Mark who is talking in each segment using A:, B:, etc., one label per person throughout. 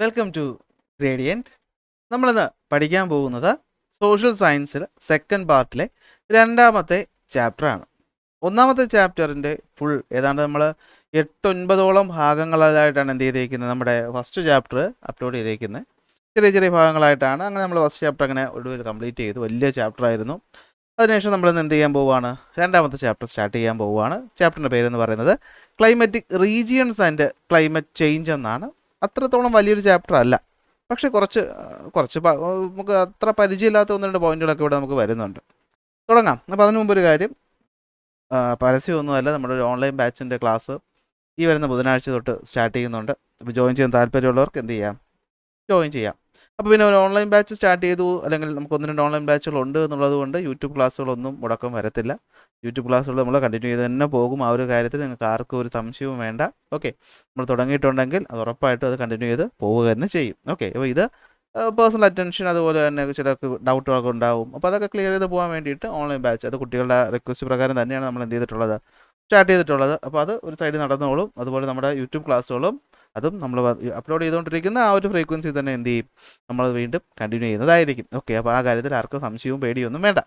A: Welcome to gradient. നമ്മളിന്ന് പഠിക്കാൻ പോകുന്നത് സോഷ്യൽ സയൻസിൽ സെക്കൻഡ് പാർട്ടിലെ രണ്ടാമത്തെ ചാപ്റ്ററാണ്. ഒന്നാമത്തെ ചാപ്റ്ററിൻ്റെ ഫുൾ ഏതാണ്ട് നമ്മൾ 8-9 ഭാഗങ്ങളായിട്ടാണ് എന്ത് ചെയ്തേക്കുന്നത്, നമ്മുടെ ഫസ്റ്റ് ചാപ്റ്റർ അപ്ലോഡ് ചെയ്തേക്കുന്നത്. ചെറിയ ചെറിയ ഭാഗങ്ങളായിട്ടാണ്. അങ്ങനെ നമ്മൾ ഫസ്റ്റ് ചാപ്റ്റർ അങ്ങനെ ഒടുവിൽ കംപ്ലീറ്റ് ചെയ്തു. വലിയ ചാപ്റ്റർ ആയിരുന്നു. അതിനുശേഷം നമ്മളിന്ന് എന്ത് ചെയ്യാൻ പോവുകയാണ്, രണ്ടാമത്തെ ചാപ്റ്റർ സ്റ്റാർട്ട് ചെയ്യാൻ പോവുകയാണ്. ചാപ്റ്ററിൻ്റെ പേരെന്ന് പറയുന്നത് climatic regions and climate change എന്നാണ്. അത്രത്തോളം വലിയൊരു ചാപ്റ്റർ അല്ല, പക്ഷേ കുറച്ച് നമുക്ക് അത്ര പരിചയമില്ലാത്ത 1-2 പോയിന്റുകളൊക്കെ ഇവിടെ നമുക്ക് വരുന്നുണ്ട്. തുടങ്ങാം. അപ്പോൾ അതിനു മുമ്പ് ഒരു കാര്യം, പരസ്യമൊന്നുമല്ല, നമ്മുടെ ഒരു ഓൺലൈൻ ബാച്ചിൻ്റെ ക്ലാസ് ഈ വരുന്ന ബുധനാഴ്ച തൊട്ട് സ്റ്റാർട്ട് ചെയ്യുന്നുണ്ട്. അപ്പോൾ ജോയിൻ ചെയ്യാൻ താല്പര്യമുള്ളവർക്ക് എന്ത് ചെയ്യാം, ജോയിൻ ചെയ്യാം. അപ്പോൾ പിന്നെ ഒരു ഓൺലൈൻ ബാച്ച് സ്റ്റാർട്ട് ചെയ്തു, അല്ലെങ്കിൽ നമുക്ക് 1-2 ഓൺലൈൻ ബാച്ചുകളുണ്ട് എന്നുള്ളത് കൊണ്ട് യൂട്യൂബ് ക്ലാസ്സുകളൊന്നും മുടക്കം വരത്തില്ല. യൂട്യൂബ് ക്ലാസ്സുകൾ നമ്മൾ കണ്ടിന്യൂ ചെയ്ത് തന്നെ പോകും. ആ ഒരു കാര്യത്തിൽ നിങ്ങൾക്ക് ആർക്കും ഒരു സംശയവും വേണ്ട. ഓക്കെ, നമ്മൾ തുടങ്ങിയിട്ടുണ്ടെങ്കിൽ അത് ഉറപ്പായിട്ടും അത് കണ്ടിന്യൂ ചെയ്ത് പോവുക തന്നെ ചെയ്യും. ഓക്കെ, അപ്പോൾ ഇത് പേഴ്സണൽ അറ്റൻഷൻ, അതുപോലെ തന്നെ ചിലർക്ക് ഡൗട്ടുകളൊക്കെ ഉണ്ടാവും. അപ്പോൾ അതൊക്കെ ക്ലിയർ ചെയ്ത് പോകാൻ വേണ്ടിയിട്ട് ഓൺലൈൻ ബാച്ച്, അത് കുട്ടികളുടെ റിക്വസ്റ്റ് പ്രകാരം തന്നെയാണ് നമ്മൾ എന്ത് ചെയ്തിട്ടുള്ളത്, സ്റ്റാർട്ട് ചെയ്തിട്ടുള്ളത്. അപ്പോൾ അത് ഒരു സൈഡിൽ നടന്നോളും. അതുപോലെ നമ്മുടെ യൂട്യൂബ് ക്ലാസ്സുകളും അതും നമ്മൾ അപ്ലോഡ് ചെയ്തുകൊണ്ടിരിക്കുന്ന ആ ഒരു ഫ്രീക്വൻസി തന്നെ എന്ത് ചെയ്യും, നമ്മൾ വീണ്ടും കണ്ടിന്യൂ ചെയ്യുന്നതായിരിക്കും. ഓക്കെ, അപ്പോൾ ആ കാര്യത്തിൽ ആർക്കും സംശയവും പേടിയൊന്നും വേണ്ട.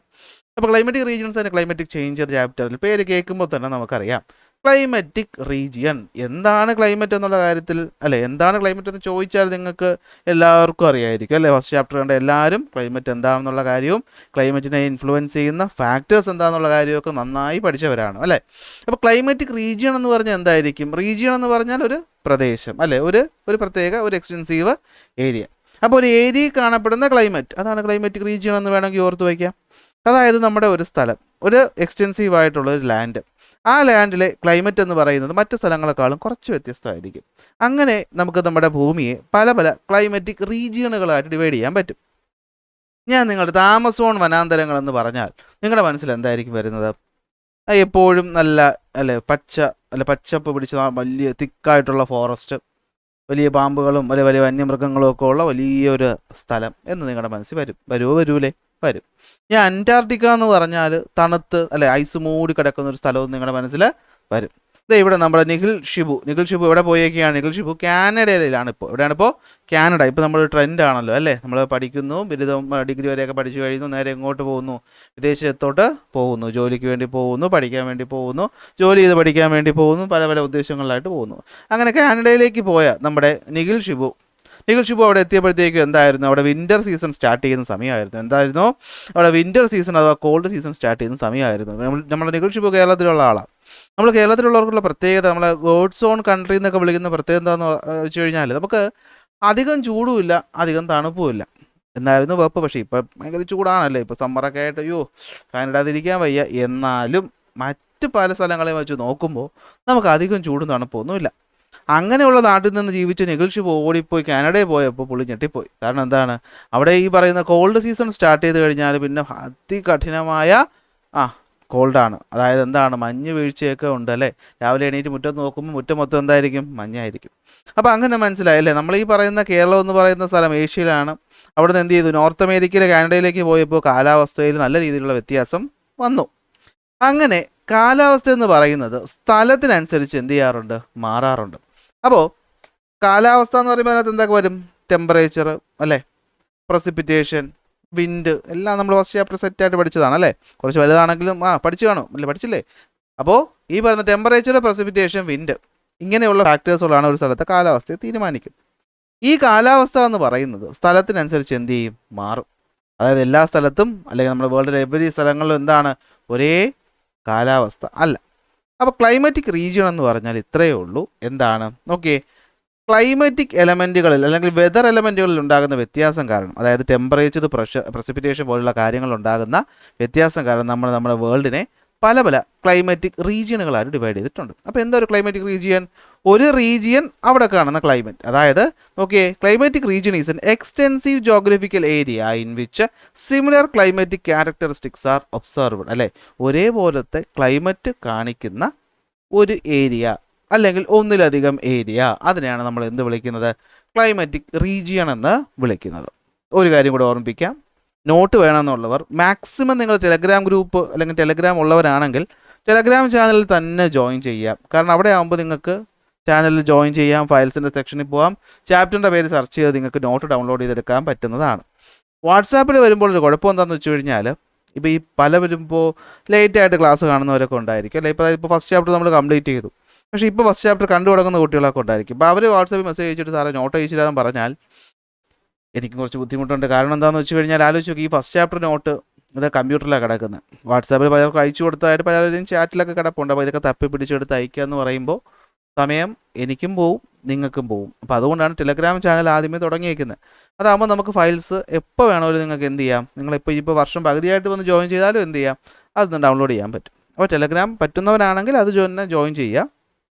A: അപ്പോൾ climatic regions and climatic change ചാപ്റ്ററിൽ പേര് കേൾക്കുമ്പോൾ തന്നെ നമുക്കറിയാം ക്ലൈമറ്റിക് റീജിയൻ എന്താണ്. ക്ലൈമറ്റ് എന്നുള്ള കാര്യത്തിൽ അല്ലേ, എന്താണ് ക്ലൈമറ്റ് എന്ന് ചോദിച്ചാൽ നിങ്ങൾക്ക് എല്ലാവർക്കും അറിയായിരിക്കും അല്ലേ. ഫസ്റ്റ് ചാപ്റ്റർ കണ്ട എല്ലാവരും ക്ലൈമറ്റ് എന്താണെന്നുള്ള കാര്യവും ക്ലൈമറ്റിനെ ഇൻഫ്ലുവൻസ് ചെയ്യുന്ന ഫാക്ടേഴ്സ് എന്താണെന്നുള്ള കാര്യമൊക്കെ നന്നായി പഠിച്ചവരാണ് അല്ലേ. അപ്പോൾ ക്ലൈമറ്റിക് റീജിയൻ എന്ന് പറഞ്ഞാൽ എന്തായിരിക്കും? റീജിയൻ എന്ന് പറഞ്ഞാൽ ഒരു പ്രദേശം അല്ലേ, ഒരു പ്രത്യേക ഒരു എക്സ്റ്റെൻസീവ് ഏരിയ. അപ്പോൾ ഒരു ഏരിയയിൽ കാണപ്പെടുന്ന ക്ലൈമറ്റ്, അതാണ് ക്ലൈമറ്റിക് റീജിയൻ എന്ന് വേണമെങ്കിൽ ഓർത്ത് വയ്ക്കാം. അതായത് നമ്മുടെ ഒരു സ്ഥലം, ഒരു എക്സ്റ്റെൻസീവ് ആയിട്ടുള്ള ഒരു ലാൻഡ്, ആ ലാൻഡിലെ ക്ലൈമറ്റ് എന്ന് പറയുന്നത് മറ്റ് സ്ഥലങ്ങളെക്കാളും കുറച്ച് വ്യത്യസ്തമായിരിക്കും. അങ്ങനെ നമുക്ക് നമ്മുടെ ഭൂമിയെ പല പല ക്ലൈമറ്റിക് റീജിയനുകളായിട്ട് ഡിവൈഡ് ചെയ്യാൻ പറ്റും. ഞാൻ നിങ്ങളുടെ ആമസോൺ വനാന്തരങ്ങൾ എന്ന് പറഞ്ഞാൽ നിങ്ങളുടെ മനസ്സിൽ എന്തായിരിക്കും വരുന്നത്? എപ്പോഴും നല്ല പച്ചപ്പ് പിടിച്ച വലിയ തിക്കായിട്ടുള്ള ഫോറസ്റ്റ്, വലിയ പാമ്പുകളും വലിയ വന്യമൃഗങ്ങളും ഒക്കെ ഉള്ള വലിയൊരു സ്ഥലം എന്ന് നിങ്ങളുടെ മനസ്സിൽ വരൂലേ? വരും. ഞാൻ അന്റാർട്ടിക്ക എന്ന് പറഞ്ഞാൽ തണുത്ത് ഐസ് മൂടി കിടക്കുന്ന ഒരു സ്ഥലവും നിങ്ങളുടെ മനസ്സിൽ വരും. ഇതേ ഇവിടെ നമ്മുടെ നിഖിൽ ഷിബു ഇവിടെ പോയേക്കുകയാണ്. നിഖിൽ ഷിബു കാനഡയിലാണ് ഇപ്പോൾ. എവിടെയാണിപ്പോൾ? കാനഡ. ഇപ്പോൾ നമ്മളൊരു ട്രെൻഡ് ആണല്ലോ അല്ലേ. നമ്മൾ പഠിക്കുന്നു, ബിരുദം ഡിഗ്രി വരെയൊക്കെ പഠിച്ചു കഴിയുന്നു, നേരെ എങ്ങോട്ട് പോകുന്നു? വിദേശത്തോട്ട് പോകുന്നു, ജോലിക്ക് വേണ്ടി പോകുന്നു, പഠിക്കാൻ വേണ്ടി പോകുന്നു, ജോലി ചെയ്ത് പഠിക്കാൻ വേണ്ടി പോകുന്നു, പല പല ഉദ്ദേശങ്ങളിലായിട്ട് പോകുന്നു. അങ്ങനെ കാനഡയിലേക്ക് പോയ നമ്മുടെ നിഖിൽ ഷിബു അവിടെ എത്തിയപ്പോഴത്തേക്കും എന്തായിരുന്നു, അവിടെ വിൻ്റർ സീസൺ സ്റ്റാർട്ട് ചെയ്യുന്ന സമയമായിരുന്നു. എന്തായിരുന്നു അവിടെ? വിൻ്റർ സീസൺ അഥവാ കോൾഡ് സീസൺ സ്റ്റാർട്ട് ചെയ്യുന്ന സമയമായിരുന്നു. നമ്മുടെ നിഖിൽ ഷിബു കേരളത്തിലുള്ള ആളാണ്. നമ്മൾ കേരളത്തിലുള്ളവർക്കുള്ള പ്രത്യേകത, നമ്മളെ ഗോഡ്സ് ഓൺ കൺട്രി എന്നൊക്കെ വിളിക്കുന്ന പ്രത്യേകത എന്താണെന്ന് വെച്ച് കഴിഞ്ഞാൽ, നമുക്ക് അധികം ചൂടുമില്ല, അധികം തണുപ്പുമില്ല. എന്നായിരുന്നു വെപ്പ്. പക്ഷേ ഇപ്പം ഭയങ്കര ചൂടാണല്ലേ. ഇപ്പോൾ സമ്മറൊക്കെ ആയിട്ട് കാനഡാതിരിക്കാൻ വയ്യ. എന്നാലും മറ്റ് പല സ്ഥലങ്ങളെയും വെച്ച് നോക്കുമ്പോൾ നമുക്ക് അധികം ചൂടും തണുപ്പൊന്നുമില്ല. അങ്ങനെയുള്ള നാട്ടിൽ നിന്ന് ജീവിച്ച് നിഖിൽ ഷിബു ഓടിപ്പോയി കാനഡയിൽ പോയപ്പോൾ പുള്ളി ഞെട്ടിപ്പോയി. കാരണം എന്താണ്, അവിടെ ഈ പറയുന്ന കോൾഡ് സീസൺ സ്റ്റാർട്ട് ചെയ്ത് കഴിഞ്ഞാൽ പിന്നെ അതികഠിനമായ കോൾഡാണ്. അതായത് എന്താണ്, മഞ്ഞ് വീഴ്ചയൊക്കെ ഉണ്ട് അല്ലേ. രാവിലെ എണീറ്റ് മുറ്റത്ത് നോക്കുമ്പോൾ മുറ്റം മൊത്തം എന്തായിരിക്കും? മഞ്ഞായിരിക്കും. അപ്പോൾ അങ്ങനെ മനസ്സിലായല്ലേ, നമ്മൾ ഈ പറയുന്ന കേരളം എന്ന് പറയുന്ന സ്ഥലം ഏഷ്യയിലാണ്. അവിടെ നിന്ന് എന്ത് ചെയ്തു, നോർത്ത് അമേരിക്കയിലെ കാനഡയിലേക്ക് പോയപ്പോൾ കാലാവസ്ഥയിൽ നല്ല രീതിയിലുള്ള വ്യത്യാസം വന്നു. അങ്ങനെ കാലാവസ്ഥ എന്ന് പറയുന്നത് സ്ഥലത്തിനനുസരിച്ച് എന്ത് ചെയ്യാറുണ്ട്, മാറാറുണ്ട്. അപ്പോൾ കാലാവസ്ഥ എന്ന് പറയുമ്പോൾ അതിനകത്ത് എന്തൊക്കെ വരും? ടെമ്പറേച്ചർ അല്ലേ, പ്രസിപ്പിറ്റേഷൻ, വിൻഡ്, എല്ലാം നമ്മൾ ഫസ്റ്റ് ചാപ്റ്റർ സെറ്റായിട്ട് പഠിച്ചതാണ് അല്ലേ. കുറച്ച് വലുതാണെങ്കിലും പഠിച്ചു കാണും അല്ലേ, പഠിച്ചില്ലേ? അപ്പോൾ ഈ പറയുന്ന ടെമ്പറേച്ചർ, പ്രസിപ്പിറ്റേഷൻ, വിൻഡ്, ഇങ്ങനെയുള്ള ഫാക്ടേഴ്സുകളാണ് ഒരു സ്ഥലത്തെ കാലാവസ്ഥയെ തീരുമാനിക്കും. ഈ കാലാവസ്ഥ എന്ന് പറയുന്നത് സ്ഥലത്തിനനുസരിച്ച് എന്ത് ചെയ്യും, മാറും. അതായത് എല്ലാ സ്ഥലത്തും അല്ലെങ്കിൽ നമ്മുടെ വേൾഡിലെ എവരി സ്ഥലങ്ങളിലും എന്താണ്, ഒരേ കാലാവസ്ഥ അല്ല. അപ്പോൾ ക്ലൈമറ്റിക് റീജിയൻ എന്ന് പറഞ്ഞാൽ ഇത്രയേ ഉള്ളൂ. എന്താണ് നോക്കിയേ, ക്ലൈമറ്റിക് എലമെൻറ്റുകളിൽ അല്ലെങ്കിൽ വെതർ എലമെൻറ്റുകളിൽ ഉണ്ടാകുന്ന വ്യത്യാസം കാരണം, അതായത് ടെമ്പറേച്ചർ, പ്രഷർ, പ്രസിപ്പിറ്റേഷൻ പോലുള്ള കാര്യങ്ങൾ ഉണ്ടാകുന്ന വ്യത്യാസം കാരണം നമ്മുടെ വേൾഡിനെ പല പല ക്ലൈമറ്റിക് റീജിയനുകളായിട്ട് ഡിവൈഡ് ചെയ്തിട്ടുണ്ട്. അപ്പോൾ എന്താ ഒരു ക്ലൈമറ്റിക് റീജിയൻ? ഒരു റീജിയൻ അവിടെ കാണുന്ന ക്ലൈമറ്റ്. അതായത് നോക്കിയേ, climatic region is N extensive geographical area in which similar climatic characteristics are observed അല്ലേ. ഒരേപോലത്തെ ക്ലൈമറ്റ് കാണിക്കുന്ന ഒരു ഏരിയ അല്ലെങ്കിൽ ഒന്നിലധികം ഏരിയ, അതിനെയാണ് നമ്മൾ എന്ത് വിളിക്കുന്നത്, ക്ലൈമറ്റിക് റീജിയൻ എന്ന് വിളിക്കുന്നത്. ഒരു കാര്യം കൂടെ ഓർമ്മിപ്പിക്കാം, നോട്ട് വേണമെന്നുള്ളവർ മാക്സിമം നിങ്ങൾ ടെലഗ്രാം ഗ്രൂപ്പ് അല്ലെങ്കിൽ ടെലഗ്രാം ഉള്ളവരാണെങ്കിൽ ടെലഗ്രാം ചാനലിൽ തന്നെ ജോയിൻ ചെയ്യാം. കാരണം അവിടെ ആകുമ്പോൾ നിങ്ങൾക്ക് ചാനലിൽ ജോയിൻ ചെയ്യാം, ഫയൽസിൻ്റെ സെക്ഷനിൽ പോകാം, ചാപ്റ്ററിൻ്റെ പേര് സെർച്ച് ചെയ്ത് നിങ്ങൾക്ക് നോട്ട് ഡൗൺലോഡ് ചെയ്തെടുക്കാൻ പറ്റുന്നതാണ്. വാട്സാപ്പിൽ വരുമ്പോൾ ഒരു കുഴപ്പം എന്താണെന്ന് വെച്ച് കഴിഞ്ഞാൽ, ഇപ്പോൾ ഈ പലവരും ഇപ്പോൾ ലേറ്റായിട്ട് ക്ലാസ് കാണുന്നവരൊക്കെ ഉണ്ടായിരിക്കും അല്ലേ. ഇപ്പോൾ ഫസ്റ്റ് ചാപ്റ്റർ നമ്മൾ കംപ്ലീറ്റ് ചെയ്തു, പക്ഷേ ഇപ്പോൾ ഫസ്റ്റ് ചാപ്റ്റർ കണ്ടു തുടങ്ങുന്ന കുട്ടികളൊക്കെ ഉണ്ടായിരിക്കും. അപ്പോൾ അവർ വാട്സാപ്പിൽ മെസ്സേജ് അയച്ചിട്ട് സാറേ നോട്ട് അയച്ചില്ലാന്ന് പറഞ്ഞാൽ എനിക്ക് കുറച്ച് ബുദ്ധിമുട്ടുണ്ട്. കാരണം എന്താണെന്ന് വെച്ച് കഴിഞ്ഞാൽ ആലോചിച്ച് നോക്കി, ഈ ഫസ്റ്റ് ചാപ്റ്റർ നോട്ട് ഇത് കമ്പ്യൂട്ടറിലാണ് കിടക്കുന്നത്. വാട്സാപ്പിൽ പലർക്കും അയച്ചു കൊടുത്തായിട്ട് പലരും ചാറ്റിലൊക്കെ കിടപ്പുണ്ട്. അപ്പോൾ ഇതൊക്കെ തപ്പി പിടിച്ചെടുത്ത് അയക്കുക എന്ന് പറയുമ്പോൾ സമയം എനിക്കും പോവും നിങ്ങൾക്കും പോവും. അപ്പോൾ അതുകൊണ്ടാണ് ടെലഗ്രാം ചാനൽ ആദ്യമേ തുടങ്ങിയേക്കുന്നത്. അതാകുമ്പോൾ നമുക്ക് ഫയൽസ് എപ്പോൾ വേണമെങ്കിലും നിങ്ങൾക്ക് എന്ത് ചെയ്യാം, നിങ്ങളിപ്പോൾ വർഷം പകുതിയായിട്ട് വന്ന് ജോയിൻ ചെയ്താലും എന്ത് ചെയ്യാം, അതൊന്ന് ഡൗൺലോഡ് ചെയ്യാൻ പറ്റും. അപ്പോൾ ടെലഗ്രാം പറ്റുന്നവരാണെങ്കിൽ അത് ജോയിൻ ചെയ്യുക.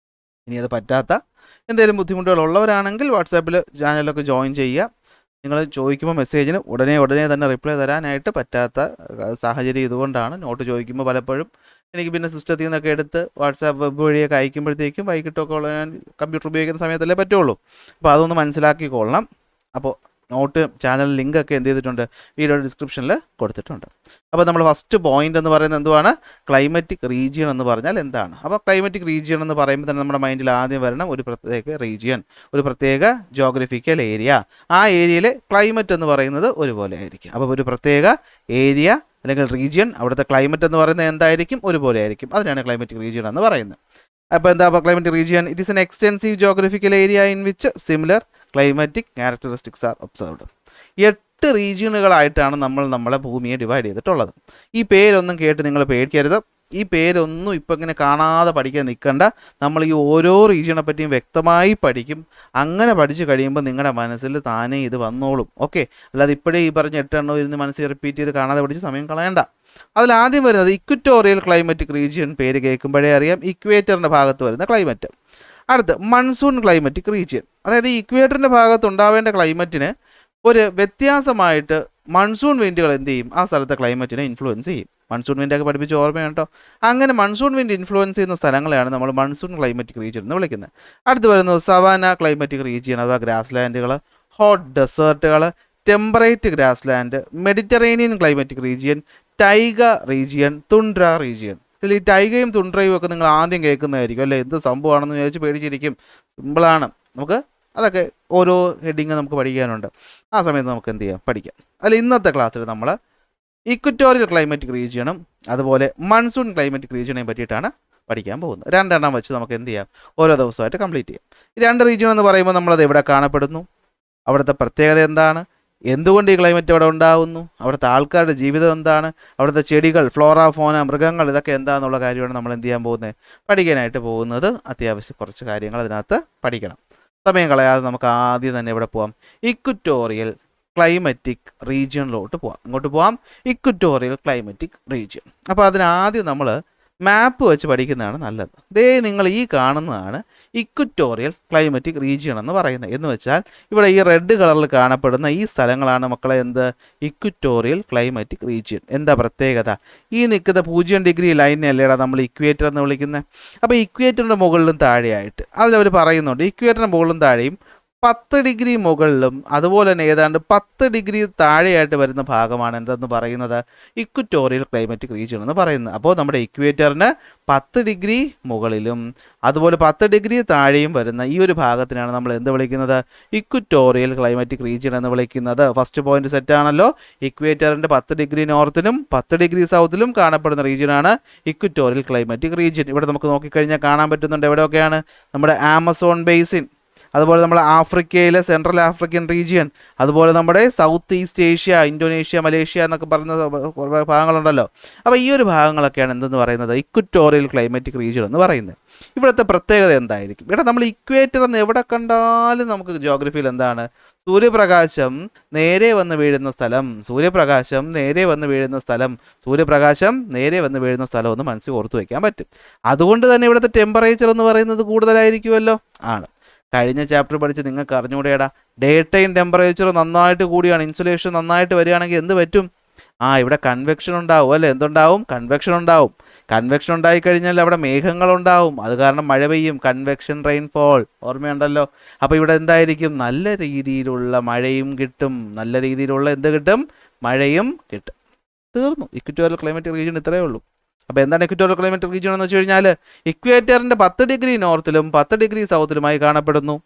A: ഇനി അത് പറ്റാത്ത എന്തെങ്കിലും ബുദ്ധിമുട്ടുകളുള്ളവരാണെങ്കിൽ വാട്സാപ്പിൽ ചാനലൊക്കെ ജോയിൻ ചെയ്യുക. നിങ്ങൾ ചോദിക്കുമ്പോൾ മെസ്സേജിന് ഉടനെ തന്നെ റിപ്ലൈ തരാനായിട്ട് പറ്റാത്ത സാഹചര്യം ഇതുകൊണ്ടാണ്. നോട്ട് ചോദിക്കുമ്പോൾ പലപ്പോഴും എനിക്ക് പിന്നെ സിസ്റ്റത്തിൽ നിന്നൊക്കെ എടുത്ത് വാട്സാപ്പ് വെബ് വഴിയൊക്കെ അയക്കുമ്പോഴത്തേക്കും വൈകിട്ടൊക്കെ ഉള്ള ഞാൻ കമ്പ്യൂട്ടർ ഉപയോഗിക്കുന്ന സമയത്തല്ലേ പറ്റുള്ളൂ. അപ്പോൾ അതൊന്ന് മനസ്സിലാക്കിക്കൊള്ളണം. അപ്പോൾ നോട്ട് ചാനൽ ലിങ്കൊക്കെ എന്ത് ചെയ്തിട്ടുണ്ട്, വീഡിയോ ഡിസ്ക്രിപ്ഷനിൽ കൊടുത്തിട്ടുണ്ട്. അപ്പോൾ നമ്മൾ ഫസ്റ്റ് പോയിന്റ് എന്ന് പറയുന്നത് എന്തുവാണ്, ക്ലൈമറ്റിക് റീജിയൻ എന്ന് പറഞ്ഞാൽ എന്താണ്. അപ്പോൾ ക്ലൈമറ്റിക് റീജിയൻ എന്ന് പറയുമ്പോൾ തന്നെ നമ്മുടെ മൈൻഡിൽ ആദ്യം വരണം ഒരു പ്രത്യേക റീജിയൻ, ഒരു പ്രത്യേക ജോഗ്രഫിക്കൽ ഏരിയ. ആ ഏരിയയിലെ ക്ലൈമറ്റ് എന്ന് പറയുന്നത് ഒരുപോലെ ആയിരിക്കും. അപ്പോൾ ഒരു പ്രത്യേക ഏരിയ അല്ലെങ്കിൽ റീജിയൻ, അവിടുത്തെ ക്ലൈമറ്റ് എന്ന് പറയുന്നത് എന്തായിരിക്കും, ഒരുപോലെ ആയിരിക്കും. അതിനാണ് ക്ലൈമറ്റിക് റീജിയൻ എന്ന് പറയുന്നത്. അപ്പോൾ എന്താ climatic region? It is N extensive geographical area in which similar climatic characteristics are observed. 8 റീജിയനുകളായിട്ടാണ് നമ്മളെ ഭൂമിയെ ഡിവൈഡ് ചെയ്തിട്ടുള്ളത്. ഈ പേരൊന്നും കേട്ട് നിങ്ങൾ പേടിക്കരുത്. ഈ പേരൊന്നും ഇപ്പം ഇങ്ങനെ കാണാതെ പഠിക്കാൻ നിൽക്കണ്ട. നമ്മൾ ഈ ഓരോ റീജിയനെ പറ്റിയും വ്യക്തമായി പഠിക്കും. അങ്ങനെ പഠിച്ചു കഴിയുമ്പോൾ നിങ്ങളുടെ മനസ്സിൽ താനേ ഇത് വന്നോളും. ഓക്കെ, അല്ലാതെ ഇപ്പോഴേ ഈ പറഞ്ഞ 8 എണ്ണം ഇരുന്ന് മനസ്സിൽ റിപ്പീറ്റ് ചെയ്ത് കാണാതെ പഠിച്ച് സമയം കളയണ്ട. അതിലാദ്യം വരുന്നത് ഇക്വറ്റോറിയൽ ക്ലൈമറ്റിക് റീജിയൻ. പേര് കേൾക്കുമ്പോഴേ അറിയാം, ഇക്വേറ്ററിൻ്റെ ഭാഗത്ത് വരുന്ന ക്ലൈമറ്റ്. അടുത്ത് മൺസൂൺ ക്ലൈമറ്റിക് റീജിയൻ. അതായത് ഈ ഇക്വേറ്ററിൻ്റെ ഭാഗത്ത് ഉണ്ടാവേണ്ട ക്ലൈമറ്റിന് ഒരു വ്യത്യാസമായിട്ട് മൺസൂൺ വിൻഡുകൾ എന്ത് ചെയ്യും, ആ സ്ഥലത്തെ ക്ലൈമറ്റിനെ ഇൻഫ്ലുവൻസ് ചെയ്യും. മൺസൂൺ വിൻഡൊക്കെ പഠിപ്പിച്ച് ഓർമ്മയാണ് കേട്ടോ. അങ്ങനെ മൺസൂൺ വിൻഡ് ഇൻഫ്ലുവൻസ് ചെയ്യുന്ന സ്ഥലങ്ങളെയാണ് നമ്മൾ മൺസൂൺ ക്ലൈമറ്റിക് റീജിയൻ എന്ന് വിളിക്കുന്നത്. അടുത്ത് വരുന്നത് സവാന ക്ലൈമറ്റിക് റീജിയൻ അഥവാ ഗ്രാസ് ലാൻഡുകൾ, ഹോട്ട് ഡെസേർട്ടുകൾ, temperate grass land, Mediterranean climatic region, taiga region, tundra region. ഇതിൽ ഈ ടൈഗയും തുണ്ട്രയും ഒക്കെ നിങ്ങൾ ആദ്യം കേൾക്കുന്നതായിരിക്കും അല്ലേ, എന്ത് സംഭവമാണെന്ന് വിചാരിച്ച് പേടിച്ചിരിക്കും. സിമ്പിളാണ്, നമുക്ക് അതൊക്കെ ഓരോ ഹെഡിങ് നമുക്ക് പഠിക്കാനുണ്ട്. ആ സമയത്ത് നമുക്ക് എന്ത് ചെയ്യാം, പഠിക്കാം. അതിൽ ഇന്നത്തെ ക്ലാസ്സിൽ നമ്മൾ ഇക്വറ്റോറിയൽ ക്ലൈമറ്റിക് റീജിയനും അതുപോലെ മൺസൂൺ ക്ലൈമറ്റിക് റീജിയനെയും പറ്റിയിട്ടാണ് പഠിക്കാൻ പോകുന്നത്. 2 എണ്ണം വെച്ച് നമുക്ക് എന്ത് ചെയ്യാം, ഓരോ ദിവസമായിട്ട് കംപ്ലീറ്റ് ചെയ്യാം. ഈ 2 റീജിയൻ എന്ന് പറയുമ്പോൾ നമ്മളത് എവിടെ കാണപ്പെടുന്നു, അവിടുത്തെ പ്രത്യേകത എന്താണ്, എന്തുകൊണ്ട് ഈ ക്ലൈമറ്റ് അവിടെ ഉണ്ടാകുന്നു, അവിടുത്തെ ആൾക്കാരുടെ ജീവിതം എന്താണ്, അവിടുത്തെ ചെടികൾ, ഫ്ലോറ, ഫോന, മൃഗങ്ങൾ, ഇതൊക്കെ എന്താണെന്നുള്ള കാര്യമാണ് നമ്മൾ എന്ത് ചെയ്യാൻ പോകുന്നത്, പഠിക്കാനായിട്ട് പോകുന്നത്. അത്യാവശ്യം കുറച്ച് കാര്യങ്ങൾ അതിനകത്ത് പഠിക്കണം. സമയം കളയാതെ നമുക്ക് ആദ്യം തന്നെ ഇവിടെ പോവാം, ഇക്വറ്റോറിയൽ ക്ലൈമറ്റിക് റീജിയനിലോട്ട് പോവാം. ഇങ്ങോട്ട് പോവാം, ഇക്വറ്റോറിയൽ ക്ലൈമറ്റിക് റീജിയൻ. അപ്പോൾ അതിനാദ്യം നമ്മൾ മാപ്പ് വെച്ച് പഠിക്കുന്നതാണ് നല്ലത്. ദേ നിങ്ങൾ ഈ കാണുന്നതാണ് ഇക്വറ്റോറിയൽ ക്ലൈമറ്റിക് റീജിയൻ എന്ന് പറയുന്നത്. എന്ന് വെച്ചാൽ ഇവിടെ ഈ റെഡ് കളറിൽ കാണപ്പെടുന്ന ഈ സ്ഥലങ്ങളാണ് മക്കളെ എന്ത്, ഇക്വറ്റോറിയൽ ക്ലൈമറ്റിക് റീജിയൻ. എന്താ പ്രത്യേകത, ഈ നിൽക്കുന്ന 0 ഡിഗ്രി ലൈനിനല്ലേടാ നമ്മൾ ഇക്വേറ്റർ എന്ന് വിളിക്കുന്നത്. അപ്പോൾ ഇക്വേറ്ററിൻ്റെ മുകളിലും താഴെയായിട്ട് അതിലവർ പറയുന്നുണ്ട്, ഇക്വേറ്ററിൻ്റെ മുകളിലും താഴെയും 10 ഡിഗ്രി മുകളിലും അതുപോലെ തന്നെ ഏതാണ്ട് 10 ഡിഗ്രി താഴെയായിട്ട് വരുന്ന ഭാഗമാണ് എന്തെന്ന് പറയുന്നത്, ഇക്വറ്റോറിയൽ ക്ലൈമറ്റിക് റീജിയൻ എന്ന് പറയുന്നത്. അപ്പോൾ നമ്മുടെ ഇക്വേറ്ററിന് 10 ഡിഗ്രി മുകളിലും അതുപോലെ 10 ഡിഗ്രി താഴെയും വരുന്ന ഈ ഒരു ഭാഗത്തിനാണ് നമ്മൾ എന്ത് വിളിക്കുന്നത്, ഇക്വറ്റോറിയൽ ക്ലൈമറ്റിക് റീജിയൻ എന്ന് വിളിക്കുന്നത്. ഫസ്റ്റ് പോയിന്റ് സെറ്റ് ആണല്ലോ, ഇക്വേറ്ററിൻ്റെ 10 ഡിഗ്രി നോർത്തിലും 10 ഡിഗ്രി സൗത്തിലും കാണപ്പെടുന്ന റീജിയനാണ് ഇക്വറ്റോറിയൽ ക്ലൈമറ്റിക് റീജിയൻ. ഇവിടെ നമുക്ക് നോക്കിക്കഴിഞ്ഞാൽ കാണാൻ പറ്റുന്നുണ്ട് എവിടെയൊക്കെയാണ്, നമ്മുടെ ആമസോൺ ബേസിൻ, അതുപോലെ നമ്മുടെ ആഫ്രിക്കയിലെ സെൻട്രൽ ആഫ്രിക്കൻ റീജിയൻ, അതുപോലെ നമ്മുടെ south east Asia, Indonesia, Malaysia എന്നൊക്കെ പറയുന്ന ഭാഗങ്ങളുണ്ടല്ലോ. അപ്പോൾ ഈ ഒരു ഭാഗങ്ങളൊക്കെയാണ് എന്തെന്ന് പറയുന്നത്, ഇക്വറ്റോറിയൽ ക്ലൈമറ്റിക് റീജിയൻ എന്ന് പറയുന്നത്. ഇവിടുത്തെ പ്രത്യേകത എന്തായിരിക്കും, ഇവിടെ നമ്മൾ ഇക്വേറ്റർ എന്ന് എവിടെ കണ്ടാലും നമുക്ക് ജോഗ്രഫിയിൽ എന്താണ്, സൂര്യപ്രകാശം നേരെ വന്ന് വീഴുന്ന സ്ഥലം, സൂര്യപ്രകാശം നേരെ വന്ന് വീഴുന്ന സ്ഥലം, സൂര്യപ്രകാശം നേരെ വന്ന് വീഴുന്ന സ്ഥലം ഒന്ന് മനസ്സിൽ ഓർത്തു വയ്ക്കാൻ പറ്റും. അതുകൊണ്ട് തന്നെ ഇവിടുത്തെ ടെമ്പറേച്ചർ എന്ന് പറയുന്നത് കൂടുതലായിരിക്കുമല്ലോ. ആണ്, കഴിഞ്ഞ ചാപ്റ്റർ പഠിച്ച് നിങ്ങൾക്ക് അറിഞ്ഞുകൂടെടാ, ഡേ ടൈം ടെമ്പറേച്ചർ നന്നായിട്ട് കൂടിയാണ്, ഇൻസുലേഷൻ നന്നായിട്ട് വരികയാണെങ്കിൽ എന്ത് പറ്റും, ഇവിടെ കൺവെക്ഷൻ ഉണ്ടാവും അല്ലേ, എന്തുണ്ടാവും, കൺവെക്ഷൻ ഉണ്ടാവും. കൺവെക്ഷൻ ഉണ്ടായിക്കഴിഞ്ഞാൽ അവിടെ മേഘങ്ങളുണ്ടാവും, അത് കാരണം മഴ പെയ്യും, കൺവെക്ഷൻ റെയിൻഫോൾ ഓർമ്മയുണ്ടല്ലോ. അപ്പോൾ ഇവിടെ എന്തായിരിക്കും, നല്ല രീതിയിലുള്ള മഴയും കിട്ടും, നല്ല രീതിയിലുള്ള എന്ത് കിട്ടും, മഴയും കിട്ടും. തീർന്നു, ഇക്വറ്റോറിയൽ ക്ലൈമറ്റിക് റീജിയൻ ഇത്രയേ ഉള്ളൂ. അപ്പോൾ എന്താണ് ഇക്വറ്റോറിയൽ ക്ലൈമറ്റിക് റീജിയൻ എന്ന് വെച്ച് കഴിഞ്ഞാൽ ഇക്വേറ്ററിൻ്റെ 10 ഡിഗ്രി നോർത്തിലും 10 ഡിഗ്രി സൗത്തിലുമായി കാണപ്പെടുന്നു.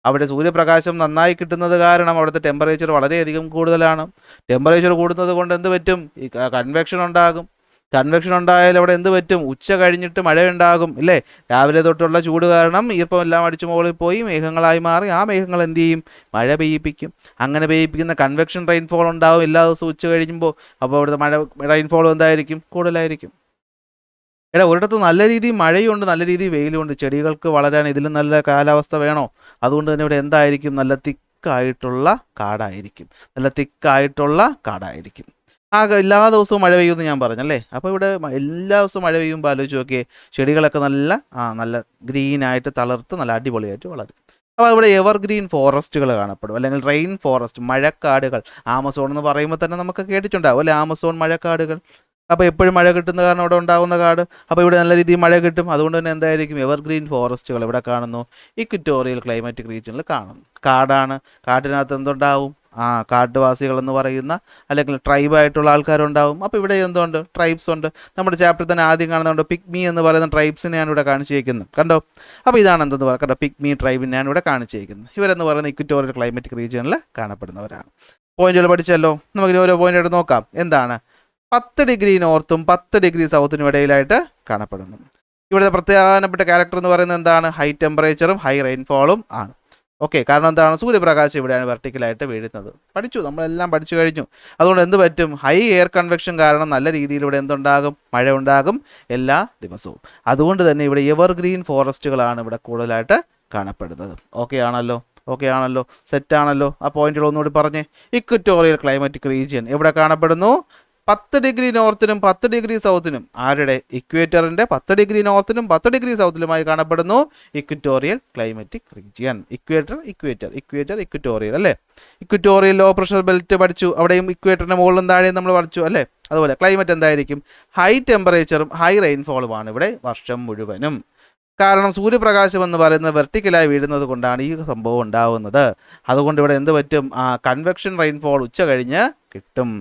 A: അവിടെ സൂര്യപ്രകാശം നന്നായി കിട്ടുന്നത് കാരണം അവിടുത്തെ ടെമ്പറേച്ചർ വളരെയധികം കൂടുതലാണ്. ടെമ്പറേച്ചർ കൂടുന്നത് കൊണ്ട് എന്ത് പറ്റും? ഈ കൺവെക്ഷൻ ഉണ്ടാകും. കൺവെക്ഷൻ ഉണ്ടായാൽ അവിടെ എന്ത് പറ്റും? ഉച്ച കഴിഞ്ഞിട്ട് മഴയുണ്ടാകും ഇല്ലേ? രാവിലെ തൊട്ടുള്ള ചൂട് കാരണം ഈർപ്പം എല്ലാം അടിച്ചു മുകളിൽ പോയി മേഘങ്ങളായി മാറി ആ മേഘങ്ങൾ എന്ത് ചെയ്യും? മഴ പെയ്യിപ്പിക്കും. അങ്ങനെ പെയ്യിപ്പിക്കുന്ന കൺവെക്ഷൻ റെയിൻഫോൾ ഉണ്ടാവും എല്ലാ ദിവസവും ഉച്ച കഴിയുമ്പോൾ. അപ്പോൾ അവിടുത്തെ റെയിൻഫോൾ എന്തായിരിക്കും? കൂടുതലായിരിക്കും. ഒരിടത്ത് നല്ല രീതിയിൽ മഴയുണ്ട്, നല്ല രീതിയിൽ വെയിലുണ്ട്. ചെടികൾക്ക് വളരാൻ ഇതിലും നല്ല കാലാവസ്ഥ വേണോ? അതുകൊണ്ട് തന്നെ ഇവിടെ എന്തായിരിക്കും? നല്ല തിക്കായിട്ടുള്ള കാടായിരിക്കും. നല്ല തിക്കായിട്ടുള്ള കാടായിരിക്കും. എല്ലാ ദിവസവും മഴ പെയ്യുമെന്ന് ഞാൻ പറഞ്ഞല്ലേ. അപ്പോൾ ഇവിടെ എല്ലാ ദിവസവും മഴ പെയ്യുമ്പോൾ ആലോചിച്ച് നോക്കിയേ, ചെടികളൊക്കെ നല്ല ഗ്രീനായിട്ട് തളർത്ത് നല്ല അടിപൊളിയായിട്ട് വളരും. അപ്പോൾ ഇവിടെ എവർഗ്രീൻ ഫോറസ്റ്റുകൾ കാണപ്പെടും, അല്ലെങ്കിൽ റെയിൻ ഫോറസ്റ്റ്, മഴക്കാടുകൾ. ആമസോൺ എന്ന് പറയുമ്പോൾ തന്നെ നമുക്ക് കേട്ടിട്ടുണ്ടാവും അല്ലേ, ആമസോൺ മഴക്കാടുകൾ. അപ്പോൾ എപ്പോഴും മഴ കിട്ടുന്ന കാരണം അവിടെ ഉണ്ടാകുന്ന കാട്. അപ്പോൾ ഇവിടെ നല്ല രീതിയിൽ മഴ കിട്ടും. അതുകൊണ്ട് തന്നെ എന്തായിരിക്കും? എവർഗ്രീൻ ഫോറസ്റ്റുകൾ ഇവിടെ കാണുന്നു. ഇക്വറ്റോറിയൽ ക്ലൈമാറ്റിക് റീജിയനിൽ കാണുന്നു. കാടാണ്. കാട്ടിനകത്ത് എന്തുണ്ടാവും? കാട്ടുവാസികൾ എന്ന് പറയുന്ന അല്ലെങ്കിൽ ട്രൈബായിട്ടുള്ള ആൾക്കാരുണ്ടാവും. അപ്പോൾ ഇവിടെ എന്തുണ്ട്? ട്രൈബ്സ് ഉണ്ട്. നമ്മുടെ ചാപ്റ്റർ തന്നെ ആദ്യം കാണുന്നുണ്ട് പിഗ്മി എന്ന് പറയുന്ന ട്രൈബ്സിനെയാണ് ഇവിടെ കാണിച്ചിരിക്കുന്നത്. കണ്ടോ? അപ്പോൾ ഇതാണ് എന്തെന്ന് പറയുക, കണ്ടോ? പിഗ്മി ട്രൈബിനെയാണ് ഇവിടെ കാണിച്ചിരിക്കുന്നത്. ഇവരെന്ന് പറയുന്ന ഇക്വറ്റോറിയൽ ക്ലൈമാറ്റിക് റീജിയനിൽ കാണപ്പെടുന്നവരാണ്. പോയിന്റുകൾ പഠിച്ചല്ലോ. നമുക്കിനി ഓരോ പോയിന്റ് എടുത്ത് നോക്കാം. എന്താണ്? 10 ഡിഗ്രി നോർത്തും 10 ഡിഗ്രി സൗത്തിനും ഇടയിലായിട്ട് കാണപ്പെടുന്നു. ഇവിടുത്തെ പ്രധാനപ്പെട്ട ക്യാരക്ടർ എന്ന് പറയുന്നത് എന്താണ്? ഹൈ ടെമ്പറേച്ചറും ഹൈ റെയിൻഫോളും ആണ്. ഓക്കെ, കാരണം എന്താണ്? സൂര്യപ്രകാശം ഇവിടെയാണ് വെർട്ടിക്കലായിട്ട് വീഴുന്നത്. പഠിച്ചു, നമ്മളെല്ലാം പഠിച്ചു കഴിഞ്ഞു. അതുകൊണ്ട് എന്ത് പറ്റും? ഹൈ എയർ കൺവെക്ഷൻ കാരണം നല്ല രീതിയിൽ ഇവിടെ എന്തുണ്ടാകും? മഴ ഉണ്ടാകും എല്ലാ ദിവസവും. അതുകൊണ്ട് തന്നെ ഇവിടെ എവർഗ്രീൻ ഫോറസ്റ്റുകളാണ് ഇവിടെ കൂടുതലായിട്ട് കാണപ്പെടുന്നത്. ഓക്കെ ആണല്ലോ, സെറ്റാണല്ലോ. ആ പോയിന്റുകൾ ഒന്നുകൂടി പറഞ്ഞേ. ഇക്വറ്റോറിയൽ ക്ലൈമാറ്റിക് റീജിയൻ എവിടെ കാണപ്പെടുന്നു? 10 ഡിഗ്രി നോർത്തിനും 10 ഡിഗ്രി സൗത്തിനും. ആരുടെ? ഇക്വേറ്ററിൻ്റെ 10 ഡിഗ്രി നോർത്തിനും 10 ഡിഗ്രി സൗത്തിലുമായി കാണപ്പെടുന്നു ഇക്വറ്റോറിയൽ ക്ലൈമാറ്റിക് റീജിയൻ. ഇക്വേറ്റോറിയൽ അല്ലേ. ഇക്വറ്റോറിയൽ ലോ പ്രഷർ ബെൽറ്റ് പഠിച്ചു. അവിടെയും ഇക്വേറ്ററിൻ്റെ മുകളിലും താഴെയും നമ്മൾ പഠിച്ചു അല്ലേ. അതുപോലെ ക്ലൈമറ്റ് എന്തായിരിക്കും? ഹൈ ടെമ്പറേച്ചറും ഹൈ റെയിൻഫോളുമാണ് ഇവിടെ വർഷം മുഴുവനും. കാരണം സൂര്യപ്രകാശം എന്ന് പറയുന്നത് വെർട്ടിക്കലായി വീഴുന്നത് കൊണ്ടാണ് ഈ സംഭവം ഉണ്ടാവുന്നത്. അതുകൊണ്ട് ഇവിടെ എന്ത് പറ്റും? കൺവെക്ഷൻ റെയിൻഫോൾ ഉച്ച കഴിഞ്ഞ് കിട്ടും.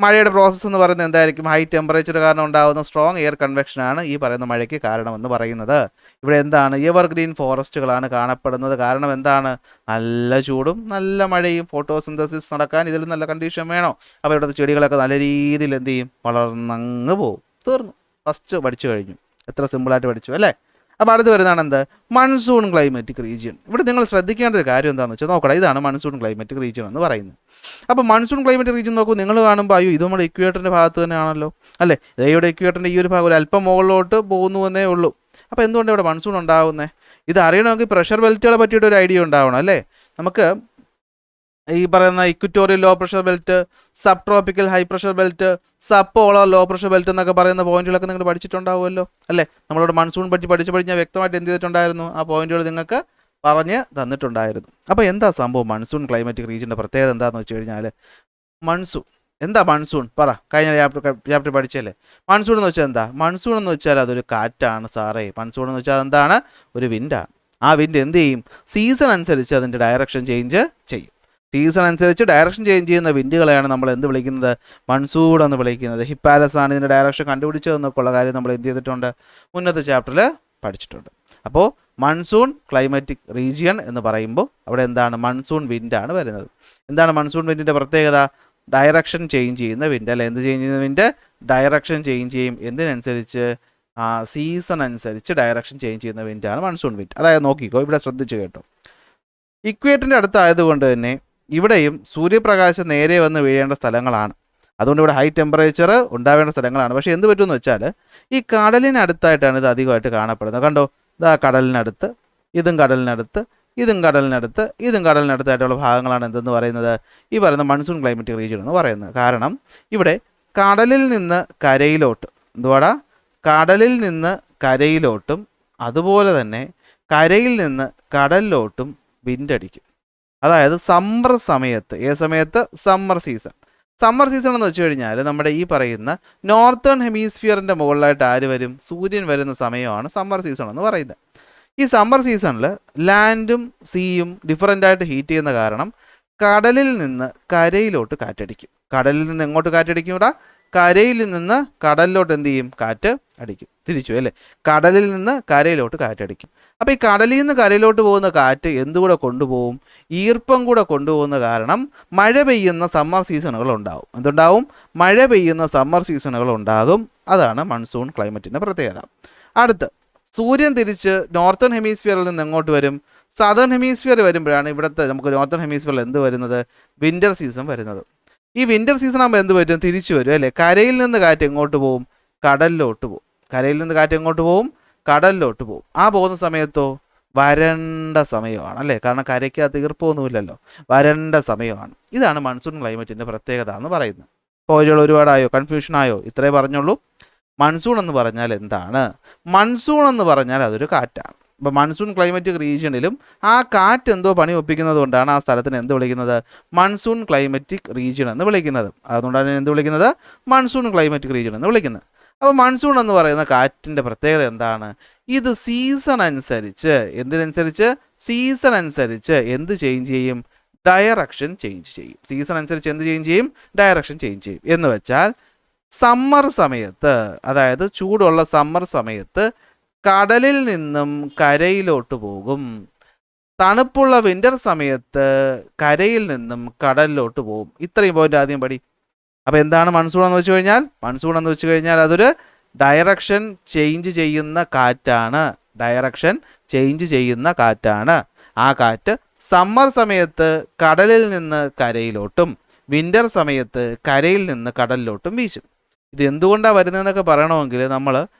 A: മഴയുടെ പ്രോസസ്സ് എന്ന് പറയുന്നത് എന്തായിരിക്കും? ഹൈ ടെമ്പറേച്ചർ കാരണം ഉണ്ടാകുന്ന സ്ട്രോങ് എയർ കൺവെക്ഷനാണ് ഈ പറയുന്ന മഴയ്ക്ക് കാരണമെന്ന് പറയുന്നത്. ഇവിടെ എന്താണ്? എവർഗ്രീൻ ഫോറസ്റ്റുകളാണ് കാണപ്പെടുന്നത്. കാരണം എന്താണ്? നല്ല ചൂടും നല്ല മഴയും ഫോട്ടോസിന്തസിസ് നടക്കാൻ ഇതിൽ നല്ല കണ്ടീഷൻ വേണോ? അപ്പോൾ ഇവിടുത്തെ ചെടികളൊക്കെ നല്ല രീതിയിൽ എന്ത് ചെയ്യും? വളർന്നങ്ങ് പോകും. തീർന്നു. ഫസ്റ്റ് പഠിച്ചു കഴിഞ്ഞു. എത്ര സിമ്പിളായിട്ട് പഠിച്ചു അല്ലേ. അപ്പോൾ അടുത്ത് വരുന്നതാണ് എന്ത്? Monsoon climatic region. ഇവിടെ നിങ്ങൾ ശ്രദ്ധിക്കേണ്ട ഒരു കാര്യം എന്താണെന്ന് വെച്ചാൽ നോക്കണം. ഇതാണ് മൺസൂൺ ക്ലൈമാറ്റിക് റീജിയൻ എന്ന് പറയുന്നത്. അപ്പോൾ മൺസൂൺ ക്ലൈമാറ്റിക് റീജിയൻ നോക്കൂ. നിങ്ങൾ കാണുമ്പോൾ അയ്യോ ഇത് നമ്മുടെ ഇക്വേറ്ററിൻ്റെ ഭാഗത്ത് തന്നെയാണല്ലോ അല്ലേ. ഇവിടെ ഇക്വേറ്ററിൻ്റെ ഈ ഒരു ഭാഗം അല്പം മുകളിലോട്ട് പോകുന്നുവെന്നേ ഉള്ളൂ. അപ്പോൾ എന്തുകൊണ്ട് ഇവിടെ മൺസൂൺ ഉണ്ടാകുന്നത്? ഇത് അറിയണമെങ്കിൽ പ്രഷർ ബെൽറ്റുകളെ പറ്റിയിട്ട് ഒരു ഐഡിയ ഉണ്ടാവണം അല്ലേ. നമുക്ക് ഈ പറയുന്ന equatorial low pressure belt, sub tropical high pressure belt, sub polar low pressure belt എന്നൊക്കെ പറയുന്ന പോയിന്റുകളൊക്കെ നിങ്ങൾ പഠിച്ചിട്ടുണ്ടാവുമല്ലോ അല്ലേ. നമ്മളോട് മൺസൂൺ പറ്റി പഠിച്ച് ഞാൻ വ്യക്തമായിട്ട് എന്ത് ചെയ്തിട്ടുണ്ടായിരുന്നു? ആ പോയിന്റുകൾ നിങ്ങൾക്ക് പറഞ്ഞ് തന്നിട്ടുണ്ടായിരുന്നു. അപ്പോൾ എന്താ സംഭവം? മൺസൂൺ ക്ലൈമാറ്റിക് റീജിയൻ്റെ പ്രത്യേകത എന്താണെന്ന് വെച്ച് കഴിഞ്ഞാൽ, മൺസൂൺ പറ. കഴിഞ്ഞ ചാപ്റ്റർ പഠിച്ചല്ലേ. മൺസൂൺ എന്ന് വെച്ചാൽ എന്താ? മൺസൂൺ എന്ന് വെച്ചാൽ അതൊരു കാറ്റാണ് സാറേ. മൺസൂൺ എന്ന് വെച്ചാൽ എന്താണ്? ഒരു വിൻഡാണ്. ആ വിൻഡ് എന്ത് ചെയ്യും? സീസൺ അനുസരിച്ച് അതിൻ്റെ ഡയറക്ഷൻ ചേഞ്ച് ചെയ്യും. സീസൺ അനുസരിച്ച് ഡയറക്ഷൻ ചേഞ്ച് ചെയ്യുന്ന വിൻഡുകളെയാണ് നമ്മൾ എന്ത് വിളിക്കുന്നത്? മൺസൂൺ എന്ന് വിളിക്കുന്നത്. ഹിപ്പാലസ് ആണ് ഇതിൻ്റെ ഡയറക്ഷൻ കണ്ടുപിടിച്ചതെന്നൊക്കെ ഉള്ള കാര്യം നമ്മൾ എന്ത് ചെയ്തിട്ടുണ്ട്? മുന്നത്തെ ചാപ്റ്ററിൽ പഠിച്ചിട്ടുണ്ട്. അപ്പോൾ മൺസൂൺ ക്ലൈമാറ്റിക് റീജിയൻ എന്ന് പറയുമ്പോൾ അവിടെ എന്താണ്? മൺസൂൺ വിൻഡാണ് വരുന്നത്. എന്താണ് മൺസൂൺ വിൻഡിൻ്റെ പ്രത്യേകത? ഡയറക്ഷൻ ചേഞ്ച് ചെയ്യുന്ന വിൻഡ് അല്ലേ. എന്ത് ചേഞ്ച് ചെയ്യുന്ന വിൻഡ്? ഡയറക്ഷൻ ചേഞ്ച് ചെയ്യും. എന്തിനനുസരിച്ച്? സീസൺ അനുസരിച്ച് ഡയറക്ഷൻ ചേഞ്ച് ചെയ്യുന്ന വിൻഡാണ് മൺസൂൺ വിൻഡ്. അതായത് നോക്കിക്കോ, ഇവിടെ ശ്രദ്ധിച്ചു കേട്ടോ. ഇക്വേറ്ററിൻ്റെ അടുത്തായതുകൊണ്ട് തന്നെ ഇവിടെയും സൂര്യപ്രകാശം നേരെ വന്ന് വീഴേണ്ട സ്ഥലങ്ങളാണ്. അതുകൊണ്ട് ഇവിടെ ഹൈ ടെമ്പറേച്ചർ ഉണ്ടാവേണ്ട സ്ഥലങ്ങളാണ്. പക്ഷേ എന്ത് പറ്റുമെന്ന് വെച്ചാൽ ഈ കടലിനടുത്തായിട്ടാണ് ഇത് അധികമായിട്ട് കാണപ്പെടുന്നത്. കണ്ടോ, ഇതാ കടലിനടുത്ത്, ഇതും കടലിനടുത്ത്, ഇതും കടലിനടുത്ത്, ഇതും കടലിനടുത്തായിട്ടുള്ള ഭാഗങ്ങളാണ് എന്തെന്ന് പറയുന്നത്? ഈ പറയുന്ന മൺസൂൺ ക്ലൈമാറ്റിക് റീജിയൻ എന്ന് പറയുന്നത്. കാരണം ഇവിടെ കടലിൽ നിന്ന് കരയിലോട്ട്, എന്തുവാടാ? കടലിൽ നിന്ന് കരയിലോട്ടും അതുപോലെ തന്നെ കരയിൽ നിന്ന് കടലിലോട്ടും വിൻഡടിക്കും. അതായത് സമ്മർ സമയത്ത്. ഏത് സമയത്ത്? Summer season. സമ്മർ സീസൺ എന്ന് വെച്ച് കഴിഞ്ഞാൽ നമ്മുടെ ഈ പറയുന്ന നോർത്തേൺ ഹെമിസ്ഫിയറിൻ്റെ മുകളിലായിട്ട് ആര് വരും? സൂര്യൻ വരുന്ന സമയമാണ് സമ്മർ സീസൺ എന്ന് പറയുന്നത്. ഈ സമ്മർ സീസണിൽ ലാൻഡും സീയും ഡിഫറൻ്റ് ആയിട്ട് ഹീറ്റ് ചെയ്യുന്ന കാരണം കടലിൽ നിന്ന് കരയിലോട്ട് കാറ്റടിക്കും. കടലിൽ നിന്ന് എങ്ങോട്ട് കാറ്റടിക്കും? ഇവിടെ കരയിൽ നിന്ന് കടലിലോട്ട് എന്ത് ചെയ്യും? കാറ്റ് അടിക്കും. തിരിച്ചു അല്ലേ, കടലിൽ നിന്ന് കരയിലോട്ട് കാറ്റടിക്കും. അപ്പോൾ ഈ കടലിൽ നിന്ന് കരയിലോട്ട് പോകുന്ന കാറ്റ് എന്തുകൂടെ കൊണ്ടുപോകും? ഈർപ്പം കൂടെ കൊണ്ടുപോകുന്ന കാരണം മഴ പെയ്യുന്ന സമ്മർ സീസണുകൾ ഉണ്ടാവും. എന്തുണ്ടാവും? മഴ പെയ്യുന്ന സമ്മർ സീസണുകൾ ഉണ്ടാകും. അതാണ് മൺസൂൺ ക്ലൈമറ്റിൻ്റെ പ്രത്യേകത. അടുത്ത്, സൂര്യൻ തിരിച്ച് നോർത്തേൺ ഹെമിസ്ഫിയറിൽ നിന്ന് എങ്ങോട്ട് വരും? സദേൺ ഹെമിസ്ഫിയർ വരുമ്പോഴാണ് ഇവിടുത്തെ നമുക്ക് നോർത്തേൺ ഹെമിസ്ഫിയറിൽ എന്ത് വരുന്നത്? വിൻ്റർ സീസൺ വരുന്നത്. ഈ വിൻ്റർ സീസൺ ആകുമ്പോൾ എന്ത് പറ്റും? തിരിച്ചു വരും അല്ലേ. കരയിൽ നിന്ന് കാറ്റ് എങ്ങോട്ട് പോകും? കടലിലോട്ട് പോകും. കരയിൽ നിന്ന് കാറ്റ് എങ്ങോട്ട് പോകും? കടലിലോട്ട് പോകും. ആ പോകുന്ന സമയത്തോ വരണ്ട സമയമാണ് അല്ലേ, കാരണം കരയ്ക്കകത്ത് ഈർപ്പമൊന്നുമില്ലല്ലോ, വരണ്ട സമയമാണ്. ഇതാണ് മൺസൂൺ ക്ലൈമറ്റിൻ്റെ പ്രത്യേകത എന്ന് പറയുന്നത്. പോയിന്റുകൾ ഒരുപാടായോ? കൺഫ്യൂഷനായോ? ഇത്രേ പറഞ്ഞുള്ളൂ. മൺസൂൺ എന്ന് പറഞ്ഞാൽ എന്താണ്? മൺസൂൺ എന്ന് പറഞ്ഞാൽ അതൊരു കാറ്റാണ്. ഇപ്പോൾ മൺസൂൺ ക്ലൈമറ്റിക് റീജിയണിലും ആ കാറ്റ് എന്തോ പണി ഒപ്പിക്കുന്നത് കൊണ്ടാണ് ആ സ്ഥലത്തിന് എന്ത് വിളിക്കുന്നത്? മൺസൂൺ ക്ലൈമറ്റിക് റീജിയൺ എന്ന് വിളിക്കുന്നത്. അതുകൊണ്ടാണ് എന്ത് വിളിക്കുന്നത്? മൺസൂൺ ക്ലൈമറ്റിക് റീജിയൺ എന്ന് വിളിക്കുന്നത്. അപ്പോൾ മൺസൂൺ എന്ന് പറയുന്ന കാറ്റിൻ്റെ പ്രത്യേകത എന്താണ്? ഇത് സീസൺ അനുസരിച്ച്, എന്തിനനുസരിച്ച്? സീസൺ അനുസരിച്ച് എന്ത് ചേഞ്ച് ചെയ്യും? ഡയറക്ഷൻ ചേഞ്ച് ചെയ്യും. സീസൺ അനുസരിച്ച് എന്ത് ചേഞ്ച് ചെയ്യും? ഡയറക്ഷൻ ചേഞ്ച് ചെയ്യും. എന്ന് വെച്ചാൽ സമ്മർ സമയത്ത്, അതായത് ചൂടുള്ള സമ്മർ സമയത്ത് കടലിൽ നിന്നും കരയിലോട്ട് പോകും. തണുപ്പുള്ള വിൻ്റർ സമയത്ത് കരയിൽ നിന്നും കടലിലോട്ട് പോകും. ഇത്രയും പോയിന്റ് ആദ്യം പഠി. അപ്പോൾ എന്താണ് മൺസൂൺ എന്ന് വെച്ച് കഴിഞ്ഞാൽ? മൺസൂൺ എന്ന് വെച്ച് കഴിഞ്ഞാൽ അതൊരു ഡയറക്ഷൻ ചേഞ്ച് ചെയ്യുന്ന കാറ്റാണ്. ഡയറക്ഷൻ ചേഞ്ച് ചെയ്യുന്ന കാറ്റാണ്. ആ കാറ്റ് സമ്മർ സമയത്ത് കടലിൽ നിന്ന് കരയിലോട്ടും വിൻ്റർ സമയത്ത് കരയിൽ നിന്ന് കടലിലോട്ടും വീശും. ഇത് എന്തുകൊണ്ടാണ് വരുന്നതെന്നൊക്കെ പറയണമെങ്കിൽ നമ്മൾ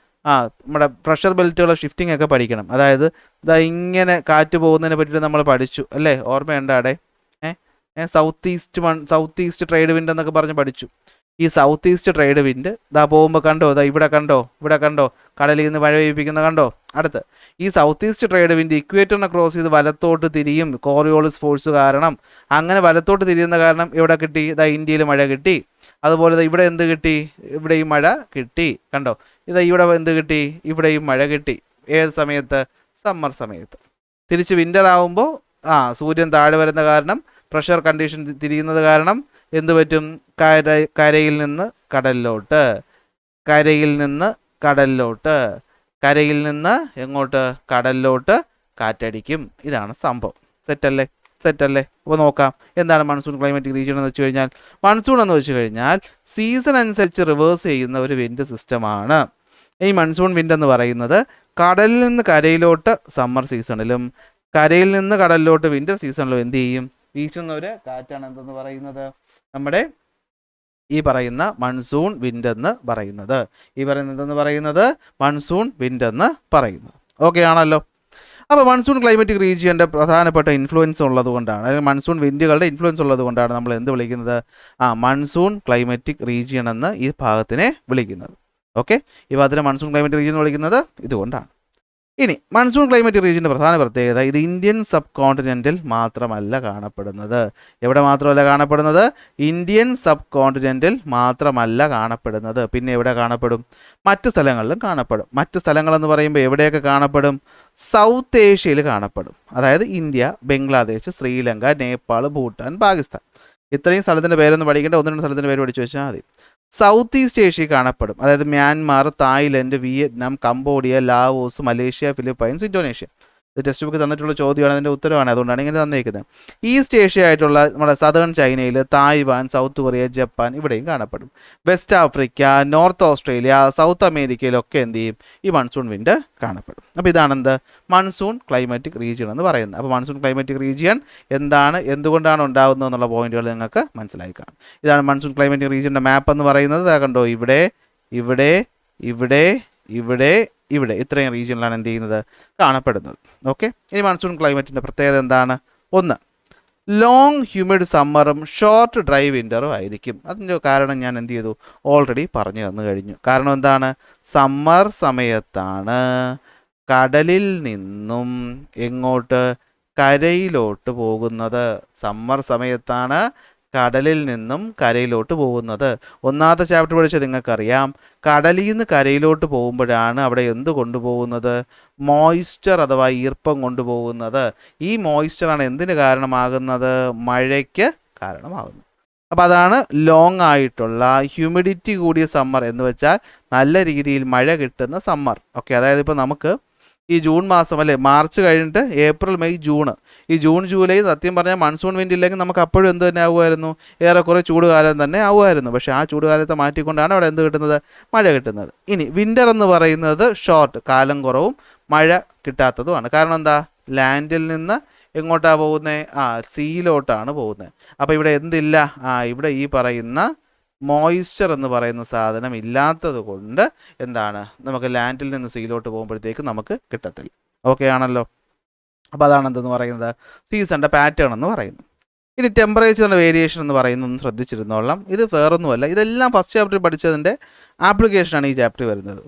A: നമ്മുടെ പ്രഷർ ബെൽറ്റുകളുടെ ഷിഫ്റ്റിംഗ് ഒക്കെ പഠിക്കണം. അതായത് ഇതാ ഇങ്ങനെ കാറ്റ് പോകുന്നതിനെ പറ്റിയിട്ട് നമ്മൾ പഠിച്ചു അല്ലേ, ഓർമ്മയുണ്ടോ? അവിടെ സൗത്ത് ഈസ്റ്റ് ട്രേഡ് വിൻഡ് എന്നൊക്കെ പറഞ്ഞ് പഠിച്ചു. ഈ സൗത്ത് ഈസ്റ്റ് ട്രേഡ് വിൻഡ് ഇതാ പോകുമ്പോൾ കണ്ടോ, ഇതാ ഇവിടെ കണ്ടോ കടലിൽ നിന്ന് മഴ പെയ്യിപ്പിക്കുന്ന കണ്ടോ. അടുത്ത്, ഈ സൗത്ത് ഈസ്റ്റ് ട്രേഡ് വിൻഡ് ഇക്വേറ്ററിനെ ക്രോസ് ചെയ്ത് വലത്തോട്ട് തിരിയും. കോറിയോളിസ് ഫോഴ്സ് കാരണം. അങ്ങനെ വലത്തോട്ട് തിരിയുന്ന കാരണം ഇവിടെ കിട്ടി, ഇതാ ഇന്ത്യയിൽ മഴ കിട്ടി. അതുപോലെ ഇവിടെ എന്ത് കിട്ടി? ഇവിടെയും മഴ കിട്ടി. കണ്ടോ, ഇതാ ഇവിടെ എന്ത് കിട്ടി? ഇവിടെയും മഴ കിട്ടി. ഏത് സമയത്ത്? സമ്മർ സമയത്ത്. തിരിച്ച് വിൻ്റർ ആവുമ്പോൾ സൂര്യൻ താഴെ വരുന്ന കാരണം, പ്രഷർ കണ്ടീഷൻ തിരിയുന്നത് കാരണം എന്ത് പറ്റും? കരയിൽ നിന്ന് കടലിലോട്ട്, കരയിൽ നിന്ന് കടലിലോട്ട്, കരയിൽ നിന്ന് എങ്ങോട്ട്? കടലിലോട്ട് കാറ്റടിക്കും. ഇതാണ് സംഭവം. സെറ്റല്ലേ? അപ്പോൾ നോക്കാം എന്താണ് മൺസൂൺ ക്ലൈമറ്റിക് റീജിയൻ എന്ന് വെച്ച് കഴിഞ്ഞാൽ. മൺസൂൺ എന്ന് വെച്ച് കഴിഞ്ഞാൽ സീസൺ അനുസരിച്ച് റിവേഴ്സ് ചെയ്യുന്ന ഒരു വിൻഡ് സിസ്റ്റമാണ്. ഈ മൺസൂൺ വിൻഡ് എന്ന് പറയുന്നത് കടലിൽ നിന്ന് കരയിലോട്ട് സമ്മർ സീസണിലും കരയിൽ നിന്ന് കടലിലോട്ട് വിൻ്റർ സീസണിലും എന്ത് ചെയ്യും? വീശുന്ന ഒരു കാറ്റാണ് എന്തെന്ന് പറയുന്നത്? നമ്മുടെ ഈ പറയുന്ന മൺസൂൺ വിൻഡ് എന്ന് പറയുന്നത്. മൺസൂൺ വിൻഡ് എന്ന് പറയുന്നത്. ഓക്കെ ആണല്ലോ. അപ്പോൾ മൺസൂൺ ക്ലൈമറ്റിക് റീജിയൻ്റെ പ്രധാനപ്പെട്ട ഇൻഫ്ലുവൻസ് ഉള്ളതുകൊണ്ടാണ്, അല്ലെങ്കിൽ മൺസൂൺ വിൻഡുകളുടെ ഇൻഫ്ലുവൻസ് ഉള്ളതുകൊണ്ടാണ് നമ്മൾ എന്ത് വിളിക്കുന്നത്? മൺസൂൺ ക്ലൈമറ്റിക് റീജിയൻ എന്ന് ഈ ഭാഗത്തിനെ വിളിക്കുന്നത്. ഓക്കെ, ഈ ഭാഗത്തിനെ മൺസൂൺ ക്ലൈമറ്റിക് റീജിയൻ എന്ന് വിളിക്കുന്നത് ഇതുകൊണ്ടാണ്. ഇനി മൺസൂൺ ക്ലൈമറ്റിക് റീജിയൻ്റെ പ്രധാന പ്രത്യേകത, ഇത് ഇന്ത്യൻ സബ് കോണ്ടിനെൻറ്റിൽ മാത്രമല്ല കാണപ്പെടുന്നത്. എവിടെ മാത്രമല്ല കാണപ്പെടുന്നത്? ഇന്ത്യൻ സബ് കോണ്ടിനെൻറ്റിൽ മാത്രമല്ല കാണപ്പെടുന്നത്. പിന്നെ എവിടെ കാണപ്പെടും? മറ്റ് സ്ഥലങ്ങളിലും കാണപ്പെടും. മറ്റ് സ്ഥലങ്ങളെന്ന് പറയുമ്പോൾ എവിടെയൊക്കെ കാണപ്പെടും? സൗത്ത് ഏഷ്യയിൽ കാണപ്പെടും. അതായത് ഇന്ത്യ, ബംഗ്ലാദേശ്, ശ്രീലങ്ക, നേപ്പാൾ, ഭൂട്ടാൻ, പാകിസ്ഥാൻ. ഇത്രയും സ്ഥലത്തിൻ്റെ പേരൊന്നും പഠിക്കേണ്ട, ഒന്ന് രണ്ട് സ്ഥലത്തിൻ്റെ പേര് പഠിച്ചു വെച്ചാൽ മതി. സൗത്ത് ഈസ്റ്റ് ഏഷ്യയിൽ കാണപ്പെടും. അതായത് Myanmar, Thailand, Vietnam, Cambodia, Laos, Malaysia, Philippines, Indonesia. ഇത് ടെക്സ്റ്റ് ബുക്ക് തന്നിട്ടുള്ള ചോദ്യമാണ്, അതിൻ്റെ ഉത്തരവാണ്, അതുകൊണ്ടാണ് ഇങ്ങനെ തന്നേക്കുന്നത്. ഈസ്റ്റ് ഏഷ്യ ആയിട്ടുള്ള നമ്മുടെ സദേൺ ചൈനയിൽ, തായ്വാൻ, സൗത്ത് കൊറിയ, ജപ്പാൻ ഇവിടെയും കാണപ്പെടും. West Africa, north Australia, south അമേരിക്കയിലൊക്കെ എന്ത് ചെയ്യും? ഈ മൺസൂൺ വിൻഡ് കാണപ്പെടും. അപ്പോൾ ഇതാണെന്ത്? മൺസൂൺ ക്ലൈമറ്റിക് റീജിയൻ എന്ന് പറയുന്നത്. അപ്പോൾ മൺസൂൺ ക്ലൈമറ്റിക് റീജിയൻ എന്താണ്, എന്തുകൊണ്ടാണ് ഉണ്ടാകുന്നത് എന്നുള്ള പോയിന്റുകൾ നിങ്ങൾക്ക് മനസ്സിലായി കാണും. ഇതാണ് മൺസൂൺ ക്ലൈമറ്റിക് റീജിയൻ്റെ മാപ്പ് എന്ന് പറയുന്നത്. കണ്ടോ, ഇവിടെ ഇവിടെ ഇവിടെ ഇവിടെ ഇവിടെ ഇത്രയും റീജിയനിലാണ് എന്ത് ചെയ്യുന്നത്? കാണപ്പെടുന്നത്. ഓക്കെ, ഇനി മൺസൂൺ ക്ലൈമറ്റിൻ്റെ പ്രത്യേകത എന്താണ്? ഒന്ന്, ലോങ് ഹ്യൂമിഡ് സമ്മറും ഷോർട്ട് ഡ്രൈ വിൻ്ററും ആയിരിക്കും. അതിൻ്റെ കാരണം ഞാൻ എന്ത് ചെയ്തു? ഓൾറെഡി പറഞ്ഞു തന്നു കഴിഞ്ഞു. കാരണം എന്താണ്? സമ്മർ സമയത്താണ് കടലിൽ നിന്നും എങ്ങോട്ട്? കരയിലോട്ട് പോകുന്നത്. സമ്മർ സമയത്താണ് കടലിൽ നിന്നും കരയിലോട്ട് പോകുന്നത്. ഒന്നാമത്തെ ചാപ്റ്റർ പഠിച്ചത് നിങ്ങൾക്കറിയാം. കടലിൽ നിന്ന് കരയിലോട്ട് പോകുമ്പോഴാണ് അവിടെ എന്ത് കൊണ്ടുപോകുന്നത്? മോയ്സ്ചർ അഥവാ ഈർപ്പം കൊണ്ടുപോകുന്നത്. ഈ മോയ്സ്ചറാണ് എന്തിന് കാരണമാകുന്നത്? മഴയ്ക്ക് കാരണമാകുന്നത്. അപ്പോൾ അതാണ് ലോങ് ആയിട്ടുള്ള ഹ്യൂമിഡിറ്റി കൂടിയ സമ്മർ എന്ന് വെച്ചാൽ നല്ല രീതിയിൽ മഴ കിട്ടുന്ന സമ്മർ. ഓക്കെ, അതായത് ഇപ്പോൾ നമുക്ക് ഈ ജൂൺ മാസം അല്ലേ, മാർച്ച് കഴിഞ്ഞിട്ട് ഏപ്രിൽ മെയ് ജൂണ്, ഈ ജൂൺ ജൂലൈ സത്യം പറഞ്ഞാൽ മൺസൂൺ വിൻഡ് ഇല്ലെങ്കിൽ നമുക്ക് അപ്പോഴും എന്ത് തന്നെ ആവുമായിരുന്നു, ഏറെക്കുറെ ചൂടുകാലം തന്നെ ആവുമായിരുന്നു. പക്ഷേ ആ ചൂടുകാലത്തെ മാറ്റിക്കൊണ്ടാണ് അവിടെ എന്ത് കിട്ടുന്നത്, മഴ കിട്ടുന്നത്. ഇനി വിൻ്റർ എന്ന് പറയുന്നത് ഷോർട്ട്, കാലം കുറവും മഴ കിട്ടാത്തതുമാണ്. കാരണം എന്താ, ലാൻഡിൽ നിന്ന് എങ്ങോട്ടാണ് പോകുന്നത്, സീയിലോട്ടാണ് പോകുന്നത്. അപ്പോൾ ഇവിടെ എന്തില്ല, ഇവിടെ ഈ പറയുന്ന മോയിസ്ചർ എന്ന് പറയുന്ന സാധനം ഇല്ലാത്തത് കൊണ്ട് എന്താണ്, നമുക്ക് ലാൻഡിൽ നിന്ന് സീയിലോട്ട് പോകുമ്പോഴത്തേക്ക് നമുക്ക് കിട്ടത്തില്ല. ഓക്കെ ആണല്ലോ. അപ്പോൾ അതാണ് എന്തെന്ന് പറയുന്നത്, സീസണിൻ്റെ പാറ്റേൺ എന്ന് പറയുന്നത്. ഇനി ടെമ്പറേച്ചറിൻ്റെ വേരിയേഷൻ എന്ന് പറയുന്നത് ശ്രദ്ധിച്ചിരുന്നോളാം. ഇത് വേറൊന്നുമല്ല, ഇതെല്ലാം ഫസ്റ്റ് ചാപ്റ്ററിൽ പഠിച്ചതിൻ്റെ ആപ്ലിക്കേഷനാണ് ഈ ചാപ്റ്റർ വരുന്നത്.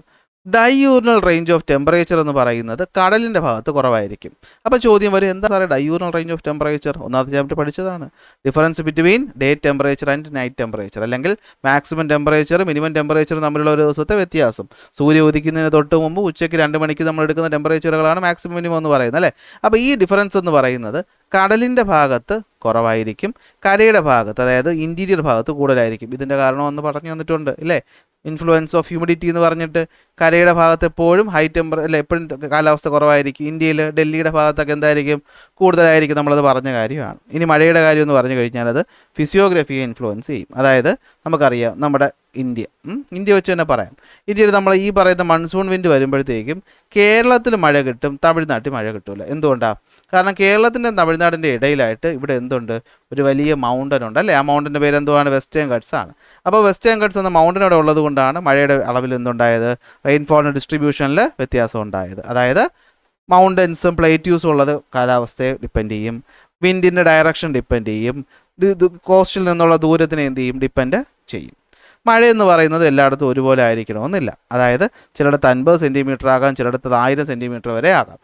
A: ഡൈയൂർണൽ റേഞ്ച് ഓഫ് ടെമ്പറേച്ചർ എന്ന് പറയുന്നത് കടലിൻ്റെ ഭാഗത്ത് കുറവായിരിക്കും. അപ്പോൾ ചോദ്യം വരും, എന്താ സാറേ ഡൈയൂർണൽ റേഞ്ച് ഓഫ് ടെമ്പറേച്ചർ? ഒന്നാമത്തെ ചാപ്റ്റർ പഠിച്ചതാണ്. Difference between day temperature and night temperature, അല്ലെങ്കിൽ മാക്സിമം ടെമ്പറേച്ചർ മിനിമം ടെമ്പറേച്ചർ തമ്മിലുള്ള ഒരു ദിവസത്തെ വ്യത്യാസം. സൂര്യ ഉദിക്കുന്നതിന് തൊട്ട് മുമ്പ് ഉച്ചയ്ക്ക് 2 മണിക്ക് നമ്മൾ എടുക്കുന്ന ടെമ്പറേച്ചറുകളാണ് മാക്സിമം മിനിമം എന്ന് പറയുന്നത് അല്ലേ. അപ്പോൾ ഈ ഡിഫറൻസ് എന്ന് പറയുന്നത് കടലിൻ്റെ ഭാഗത്ത് കുറവായിരിക്കും, കരയുടെ ഭാഗത്ത് അതായത് ഇൻറ്റീരിയർ ഭാഗത്ത് കൂടുതലായിരിക്കും. ഇതിൻ്റെ കാരണം ഒന്ന് പറഞ്ഞു വന്നിട്ടുണ്ട് ഇല്ലേ, ഇൻഫ്ലുവൻസ് ഓഫ് ഹ്യൂമിഡിറ്റി എന്ന് പറഞ്ഞിട്ട്. കരയുടെ ഭാഗത്ത് എപ്പോഴും ഹൈ അല്ല എപ്പോഴും കാലാവസ്ഥ കുറവായിരിക്കും. ഇന്ത്യയിൽ ഡൽഹിയുടെ ഭാഗത്തൊക്കെ എന്തായിരിക്കും, കൂടുതലായിരിക്കും. നമ്മളത് പറഞ്ഞ കാര്യമാണ്. ഇനി മഴയുടെ കാര്യം എന്ന് പറഞ്ഞു കഴിഞ്ഞാൽ അത് ഫിസിയോഗ്രഫിയെ ഇൻഫ്ലുവൻസ് ചെയ്യും. അതായത് നമുക്കറിയാം നമ്മുടെ ഇന്ത്യ വെച്ച് തന്നെ പറയാം. ഇന്ത്യയിൽ നമ്മൾ ഈ പറയുന്ന മൺസൂൺ വിൻഡ് വരുമ്പോഴത്തേക്കും കേരളത്തിൽ മഴ കിട്ടും, തമിഴ്നാട്ടിൽ മഴ കിട്ടില്ല. എന്തുകൊണ്ടാണ്? കാരണം കേരളത്തിൻ്റെ തമിഴ്നാടിൻ്റെ ഇടയിലായിട്ട് ഇവിടെ എന്തുണ്ട്, ഒരു വലിയ മൗണ്ടൻ ഉണ്ട് അല്ലേ. ആ മൗണ്ടൻ്റെ പേര് എന്തുവാണ്, വെസ്റ്റേൺ ഗട്ട്സ് ആണ്. അപ്പോൾ വെസ്റ്റേൺ ഗട്ട്സ് എന്ന മൗണ്ടൻ അവിടെ ഉള്ളത് കൊണ്ടാണ് മഴയുടെ അളവിൽ എന്തുണ്ടായത്, റെയിൻഫോളിൻ്റെ ഡിസ്ട്രിബ്യൂഷനിൽ വ്യത്യാസം ഉണ്ടായത്. അതായത് മൗണ്ടൻസും പ്ലേറ്റ്യൂസും ഉള്ളത് കാലാവസ്ഥയെ ഡിപ്പെൻഡ് ചെയ്യും, വിൻഡിൻ്റെ ഡയറക്ഷൻ ഡിപ്പെൻഡ് ചെയ്യും, കോസ്റ്റിൽ നിന്നുള്ള ദൂരത്തിനെ എന്ത് ചെയ്യും, ഡിപ്പെൻഡ് ചെയ്യും. മഴയെന്ന് പറയുന്നത് എല്ലായിടത്തും ഒരുപോലെ ആയിരിക്കണമെന്നില്ല. അതായത് ചിലയിടത്ത് 50 സെൻറ്റിമീറ്റർ ആകാം, ചിലയിടത്ത് 1000 സെൻറ്റിമീറ്റർ വരെ ആകാം.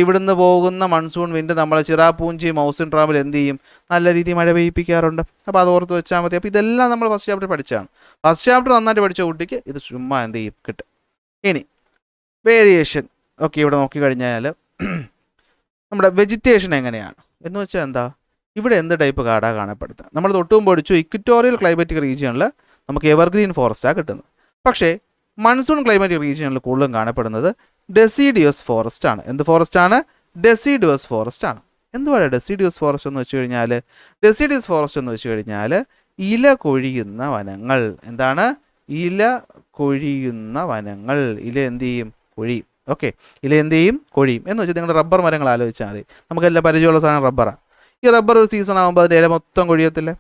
A: ഇവിടുന്ന് പോകുന്ന മൺസൂൺ വിൻഡ് നമ്മൾ ചിറാപൂഞ്ചി മൗസിൻ ഡ്രാമിൽ എന്ത് ചെയ്യും, നല്ല രീതിയിൽ മഴ പെയ്യിപ്പിക്കാറുണ്ട്. അപ്പോൾ അത് ഓർത്ത് വെച്ചാൽ മതി. അപ്പോൾ ഇതെല്ലാം നമ്മൾ ഫസ്റ്റ് ചാപ്റ്റർ പഠിച്ചതാണ്. ഫസ്റ്റ് ചാപ്റ്റർ നന്നായിട്ട് പഠിച്ച കുട്ടിക്ക് ഇത് ചുമ്മാ എന്ത് ചെയ്യും, കിട്ടും. ഇനി വേരിയേഷൻ ഓക്കെ, ഇവിടെ നോക്കിക്കഴിഞ്ഞാൽ നമ്മുടെ വെജിറ്റേഷൻ എങ്ങനെയാണ് എന്ന് വെച്ചാൽ എന്താ, ഇവിടെ എന്ത് ടൈപ്പ് കാടാണ് കാണപ്പെടുന്നത്. നമ്മൾ തൊട്ടും പഠിച്ചു ഇക്വറ്റോറിയൽ ക്ലൈമാറ്റിക് റീജിയണിൽ നമുക്ക് എവർഗ്രീൻ ഫോറസ്റ്റാണ് കിട്ടുന്നത്. പക്ഷേ മൺസൂൺ ക്ലൈമാറ്റിക് റീജിയണിൽ കൂടുതലും കാണപ്പെടുന്നത് ഡെസിഡിയസ് ഫോറസ്റ്റ് ആണ്. എന്ത് ഫോറസ്റ്റ് ആണ്? ഡെസിഡിയസ് ഫോറസ്റ്റ് ആണ്. എന്തുവാണ് ഡെസിഡിയസ് ഫോറസ്റ്റ് എന്ന് വെച്ച് കഴിഞ്ഞാൽ, ഡെസിഡിയസ് ഫോറസ്റ്റ് എന്ന് വെച്ച് കഴിഞ്ഞാൽ ഇല കൊഴിയുന്ന വനങ്ങൾ. എന്താണ്? ഇല കൊഴിയുന്ന വനങ്ങൾ. ഇല എന്ത് ചെയ്യും, കൊഴിയും. ഓക്കെ, ഇല എന്ത് ചെയ്യും, കൊഴിയും. എന്ന് വെച്ചാൽ നിങ്ങൾ റബ്ബർ മരങ്ങൾ ആലോചിച്ചാൽ മതി. നമുക്കെല്ലാം പരിചയമുള്ള സാധനം റബ്ബറാണ്. ഈ റബ്ബർ ഒരു സീസൺ ആകുമ്പോൾ അതിൻ്റെ ഇല മൊത്തം കൊഴിയത്തില്ലേ?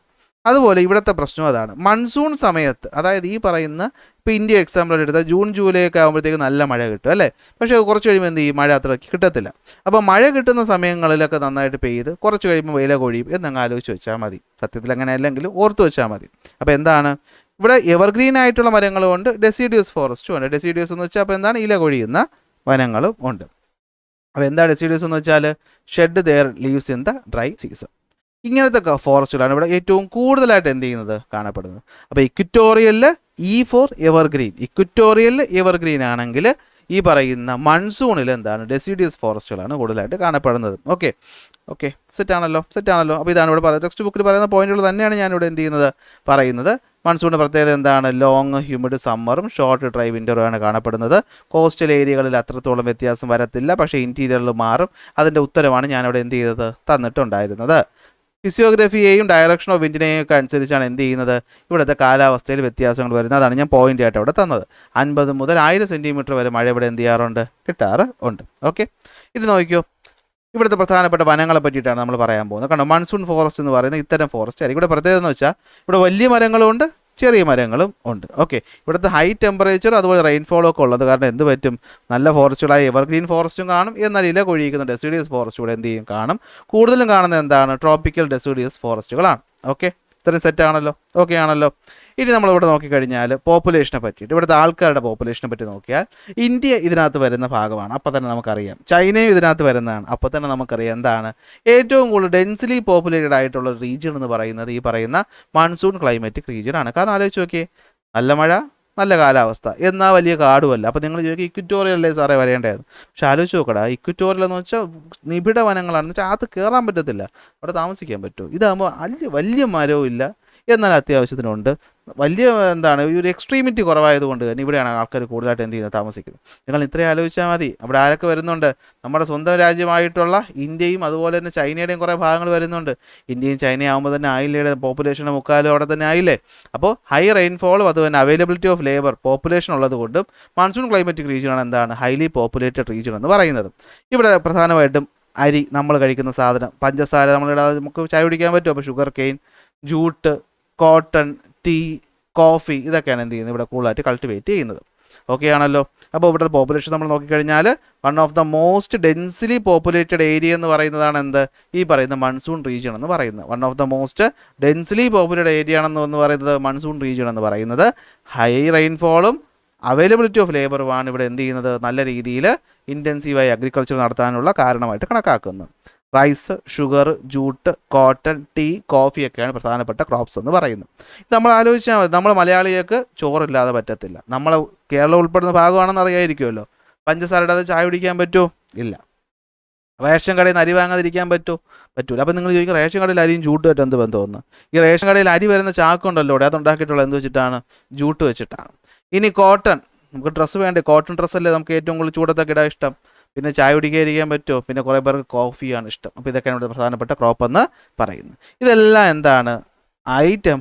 A: അതുപോലെ ഇവിടുത്തെ പ്രശ്നം അതാണ്. മൺസൂൺ സമയത്ത്, അതായത് ഈ പറയുന്ന ഇപ്പോൾ ഇന്ത്യ എക്സാമ്പിൾ എടുത്താൽ ജൂൺ ജൂലൈ ഒക്കെ ആകുമ്പോഴത്തേക്ക് നല്ല മഴ കിട്ടും അല്ലേ. പക്ഷേ കുറച്ച് കഴിയുമ്പോൾ എന്ത് ചെയ്യും, മഴ അത്രയ്ക്ക് കിട്ടത്തില്ല. അപ്പോൾ മഴ കിട്ടുന്ന സമയങ്ങളിലൊക്കെ നന്നായിട്ട് പെയ്ത് കുറച്ച് കഴിയുമ്പോൾ ഇല കൊഴിയും എന്നങ്ങ് ആലോചിച്ച് വെച്ചാൽ മതി. സത്യത്തിൽ അങ്ങനെ അല്ലെങ്കിൽ ഓർത്ത് വെച്ചാൽ മതി. അപ്പോൾ എന്താണ്, ഇവിടെ എവർഗ്രീൻ ആയിട്ടുള്ള മരങ്ങളും ഉണ്ട്, ഡെസിഡിയസ് ഫോറസ്റ്റും ഉണ്ട്. ഡെസിഡിയസ് എന്ന് വെച്ചാൽ അപ്പോൾ എന്താണ്, ഇല കൊഴിയുന്ന വനങ്ങളും ഉണ്ട്. അപ്പോൾ എന്താ ഡെസിഡിയസ് എന്ന് വെച്ചാൽ, shed their leaves in the dry season. ഇങ്ങനത്തെ ഫോറസ്റ്റുകളാണ് ഇവിടെ ഏറ്റവും കൂടുതലായിട്ട് എന്ത് ചെയ്യുന്നത്, കാണപ്പെടുന്നത്. അപ്പോൾ ഇക്വറ്റോറിയലിൽ ഇ ഫോർ എവർഗ്രീൻ, ഇക്വറ്റോറിയലിൽ എവർഗ്രീൻ ആണെങ്കിൽ ഈ പറയുന്ന മൺസൂണിൽ എന്താണ്, ഡെസിഡിയസ് ഫോറസ്റ്റുകളാണ് കൂടുതലായിട്ട് കാണപ്പെടുന്നത്. ഓക്കെ ഓക്കെ, സെറ്റാണല്ലോ. അപ്പോൾ ഇതാണ് ഇവിടെ പറയുന്നത്, ടെക്സ്റ്റ് ബുക്കിൽ പറയുന്ന പോയിന്റുകൾ തന്നെയാണ് ഞാനിവിടെ എന്ത് ചെയ്യുന്നത്, പറയുന്നത്. മൺസൂണിൻ്റെ പ്രത്യേകത എന്താണ്, ലോങ് ഹ്യൂമിഡ് സമ്മറും ഷോർട്ട് ഡ്രൈ വിൻ്ററുമാണ് കാണപ്പെടുന്നത്. കോസ്റ്റൽ ഏരിയകളിൽ അത്രത്തോളം വ്യത്യാസം വരത്തില്ല, പക്ഷേ ഇൻറ്റീരിയറിൽ മാറും. അതിൻ്റെ ഉത്തരവാണ് ഞാനിവിടെ എന്ത് ചെയ്തത്, തന്നിട്ടുണ്ടായിരുന്നത്. ഫിസിയോഗ്രഫിയെയും ഡയറക്ഷൻ ഓഫ് വിൻഡിനെയും ഒക്കെ അനുസരിച്ചാണ് എന്ത് ചെയ്യുന്നത്, ഇവിടുത്തെ കാലാവസ്ഥയിൽ വ്യത്യാസങ്ങൾ വരുന്നത്. അതാണ് ഞാൻ പോയിന്റ് ആയിട്ട് അവിടെ തന്നത്. 50 മുതൽ 1000 സെൻറ്റിമീറ്റർ വരെ മഴ ഇവിടെ എന്ത് ചെയ്യാറുണ്ട്, കിട്ടാറ് ഉണ്ട്. ഓക്കെ, ഇത് നോക്കിയോ, ഇവിടുത്തെ പ്രധാനപ്പെട്ട വനങ്ങളെ പറ്റിയിട്ടാണ് നമ്മൾ പറയാൻ പോകുന്നത്. കാരണം മൺസൂൺ ഫോറസ്റ്റ് എന്ന് പറയുന്നത് ഇത്തരം ഫോറസ്റ്റ് ആയിരിക്കും. ഇവിടെ പ്രത്യേകത എന്ന് വെച്ചാൽ ഇവിടെ വലിയ മരങ്ങളുണ്ട്, ചെറിയ മരങ്ങളും ഉണ്ട്. ഓക്കെ, ഇവിടുത്തെ ഹൈ ടെമ്പറേച്ചർ അതുപോലെ റെയിൻഫോളും ഒക്കെ ഉള്ളത് കാരണം എന്ത് പറ്റും, നല്ല ഫോറസ്റ്റുകളായ എവർഗ്രീൻ ഫോറസ്റ്റും കാണും, എന്നാൽ ഇല കൊഴിയിക്കുന്ന ഡെസിഡിയസ് ഫോറസ്റ്റ് ഇവിടെ എന്ത് ചെയ്യും, കാണും. കൂടുതലും കാണുന്നത് എന്താണ്, ട്രോപ്പിക്കൽ ഡെസിഡിയസ് ഫോറസ്റ്റുകളാണ്. ഓക്കെ, ഇത്രയും സെറ്റാണല്ലോ. ഓക്കെ ആണല്ലോ. ഇനി നമ്മളിവിടെ നോക്കിക്കഴിഞ്ഞാൽ പോപ്പുലേഷനെ പറ്റിയിട്ട്, ഇവിടുത്തെ ആൾക്കാരുടെ പോപ്പുലേഷനെ പറ്റി നോക്കിയാൽ ഇന്ത്യ ഇതിനകത്ത് വരുന്ന ഭാഗമാണ്. അപ്പോൾ തന്നെ നമുക്കറിയാം ചൈനയും ഇതിനകത്ത് വരുന്നതാണ്. അപ്പോൾ തന്നെ നമുക്കറിയാം എന്താണ്, ഏറ്റവും കൂടുതൽ ഡെൻസിലി പോപ്പുലേറ്റഡ് ആയിട്ടുള്ള റീജിയൻ എന്ന് പറയുന്നത് ഈ പറയുന്ന മൺസൂൺ ക്ലൈമാറ്റിക് റീജിയൻ ആണ്. കാരണം ആലോചിച്ച് നോക്കിയേ, നല്ല മഴ, നല്ല കാലാവസ്ഥ, എന്നാൽ വലിയ കാടുമല്ല. അപ്പോൾ നിങ്ങൾ ചോദിക്കും ഇക്വറ്റോറിയലല്ലേ സാറേ വരേണ്ടതായിരുന്നു. പക്ഷെ ആലോചിച്ച് നോക്കടാ, ഇക്വറ്റോറിയൽ എന്ന് വെച്ചാൽ നിബിഡ വനങ്ങളാണെന്ന് വെച്ചാൽ അത് കയറാൻ പറ്റത്തില്ല, അവിടെ താമസിക്കാൻ പറ്റുമോ. ഇതാകുമ്പോൾ വലിയ മരവും ഇല്ല, എന്നാൽ അത്യാവശ്യത്തിനുണ്ട്. വലിയ എന്താണ് ഈ ഒരു എക്സ്ട്രീമിറ്റി കുറവായതുകൊണ്ട് തന്നെ ഇവിടെയാണ് ആൾക്കാർ കൂടുതലായിട്ട് എന്ത് ചെയ്യുന്നത് താമസിക്കുന്നത്. നിങ്ങൾ ഇത്രയും ആലോചിച്ചാൽ മതി. അവിടെ ആരൊക്കെ വരുന്നുണ്ട്? നമ്മുടെ സ്വന്തം രാജ്യമായിട്ടുള്ള ഇന്ത്യയും അതുപോലെ തന്നെ ചൈനയുടെയും കുറേ ഭാഗങ്ങൾ വരുന്നുണ്ട്. ഇന്ത്യയും ചൈനയും ആകുമ്പോൾ തന്നെ ആയില്ലയുടെ പോപ്പുലേഷൻ്റെ മുക്കാലും അവിടെ തന്നെ ആയില്ലേ. അപ്പോൾ ഹൈ റെയിൻഫോളും അതുപോലെ അവൈലബിലിറ്റി ഓഫ് ലേബർ പോപ്പുലേഷൻ ഉള്ളത് കൊണ്ടും മൺസൂൺ ക്ലൈമറ്റിക് റീജിയനാണ് എന്താണ് ഹൈലി പോപ്പുലേറ്റഡ് റീജിയൻ എന്ന് പറയുന്നത്. ഇവിടെ പ്രധാനമായിട്ടും അരി, നമ്മൾ കഴിക്കുന്ന സാധനം, പഞ്ചസാര നമ്മളിടാതെ നമുക്ക് ചായ കുടിക്കാൻ പറ്റും. അപ്പോൾ sugar cane, jute, cotton, tea, coffee ഇതൊക്കെയാണ് എന്ത് ചെയ്യുന്നത് ഇവിടെ കൂടുതലായിട്ട് കൾട്ടിവേറ്റ് ചെയ്യുന്നത്. ഓക്കെ ആണല്ലോ. അപ്പോൾ ഇവിടുത്തെ പോപ്പുലേഷൻ നമ്മൾ നോക്കിക്കഴിഞ്ഞാൽ one of the most densely populated area എന്ന് പറയുന്നതാണ് എന്ത് ഈ പറയുന്ന മൺസൂൺ റീജിയൻ എന്ന് പറയുന്നത്. One of the most densely populated area ആണെന്ന് പറയുന്നത് മൺസൂൺ റീജിയൻ എന്ന് പറയുന്നത്. ഹൈ റെയിൻഫോളും അവൈലബിലിറ്റി ഓഫ് ലേബറുമാണ് ഇവിടെ എന്ത് ചെയ്യുന്നത് നല്ല രീതിയിൽ ഇൻറ്റൻസീവായി അഗ്രികൾച്ചർ നടത്താനുള്ള കാരണമായിട്ട് കണക്കാക്കുന്നത്. Rice, sugar, jute, cotton, tea, coffee ഒക്കെയാണ് പ്രധാനപ്പെട്ട ക്രോപ്സ് എന്ന് പറയുന്നത്. ഇത് നമ്മൾ ആലോചിച്ചാൽ മതി. നമ്മൾ മലയാളികൾക്ക് ചോറില്ലാതെ പറ്റത്തില്ല. നമ്മൾ കേരളം ഉൾപ്പെടുന്ന ഭാഗമാണെന്ന് അറിയാമായിരിക്കുമല്ലോ. പഞ്ചസാര ഇടാതെ ചായ കുടിക്കാൻ പറ്റുമോ? ഇല്ല. റേഷൻ കടയിൽ നിന്ന് അരി വാങ്ങാതിരിക്കാൻ പറ്റുമോ? പറ്റൂല. അപ്പം നിങ്ങൾ ചോദിക്കും റേഷൻ കടയിൽ അരിയും ജൂട്ടുമായിട്ട് എന്ത് ബന്ധമെന്ന്. ഈ റേഷൻ കടയിൽ അരി വരുന്ന ചാക്കുണ്ടല്ലോ ഇവിടെ, അതുണ്ടാക്കിയിട്ടുള്ളത് എന്ത് വെച്ചിട്ടാണ്? ജൂട്ട് വെച്ചിട്ടാണ്. ഇനി കോട്ടൺ, നമുക്ക് ഡ്രസ്സ് വേണ്ടേ? കോട്ടൺ ഡ്രസ്സല്ലേ നമുക്ക് ഏറ്റവും കൂടുതൽ ചൂടത്തൊക്കെ ഇടാൻ ഇഷ്ടം. പിന്നെ ചായ കുടിക്കാതിരിക്കാൻ പറ്റുമോ? പിന്നെ കുറേ പേർക്ക് കോഫിയാണ് ഇഷ്ടം. അപ്പോൾ ഇതൊക്കെയാണ് ഇവിടെ പ്രധാനപ്പെട്ട ക്രോപ്പ് എന്ന് പറയുന്നത്. ഇതെല്ലാം എന്താണ് ഹൈ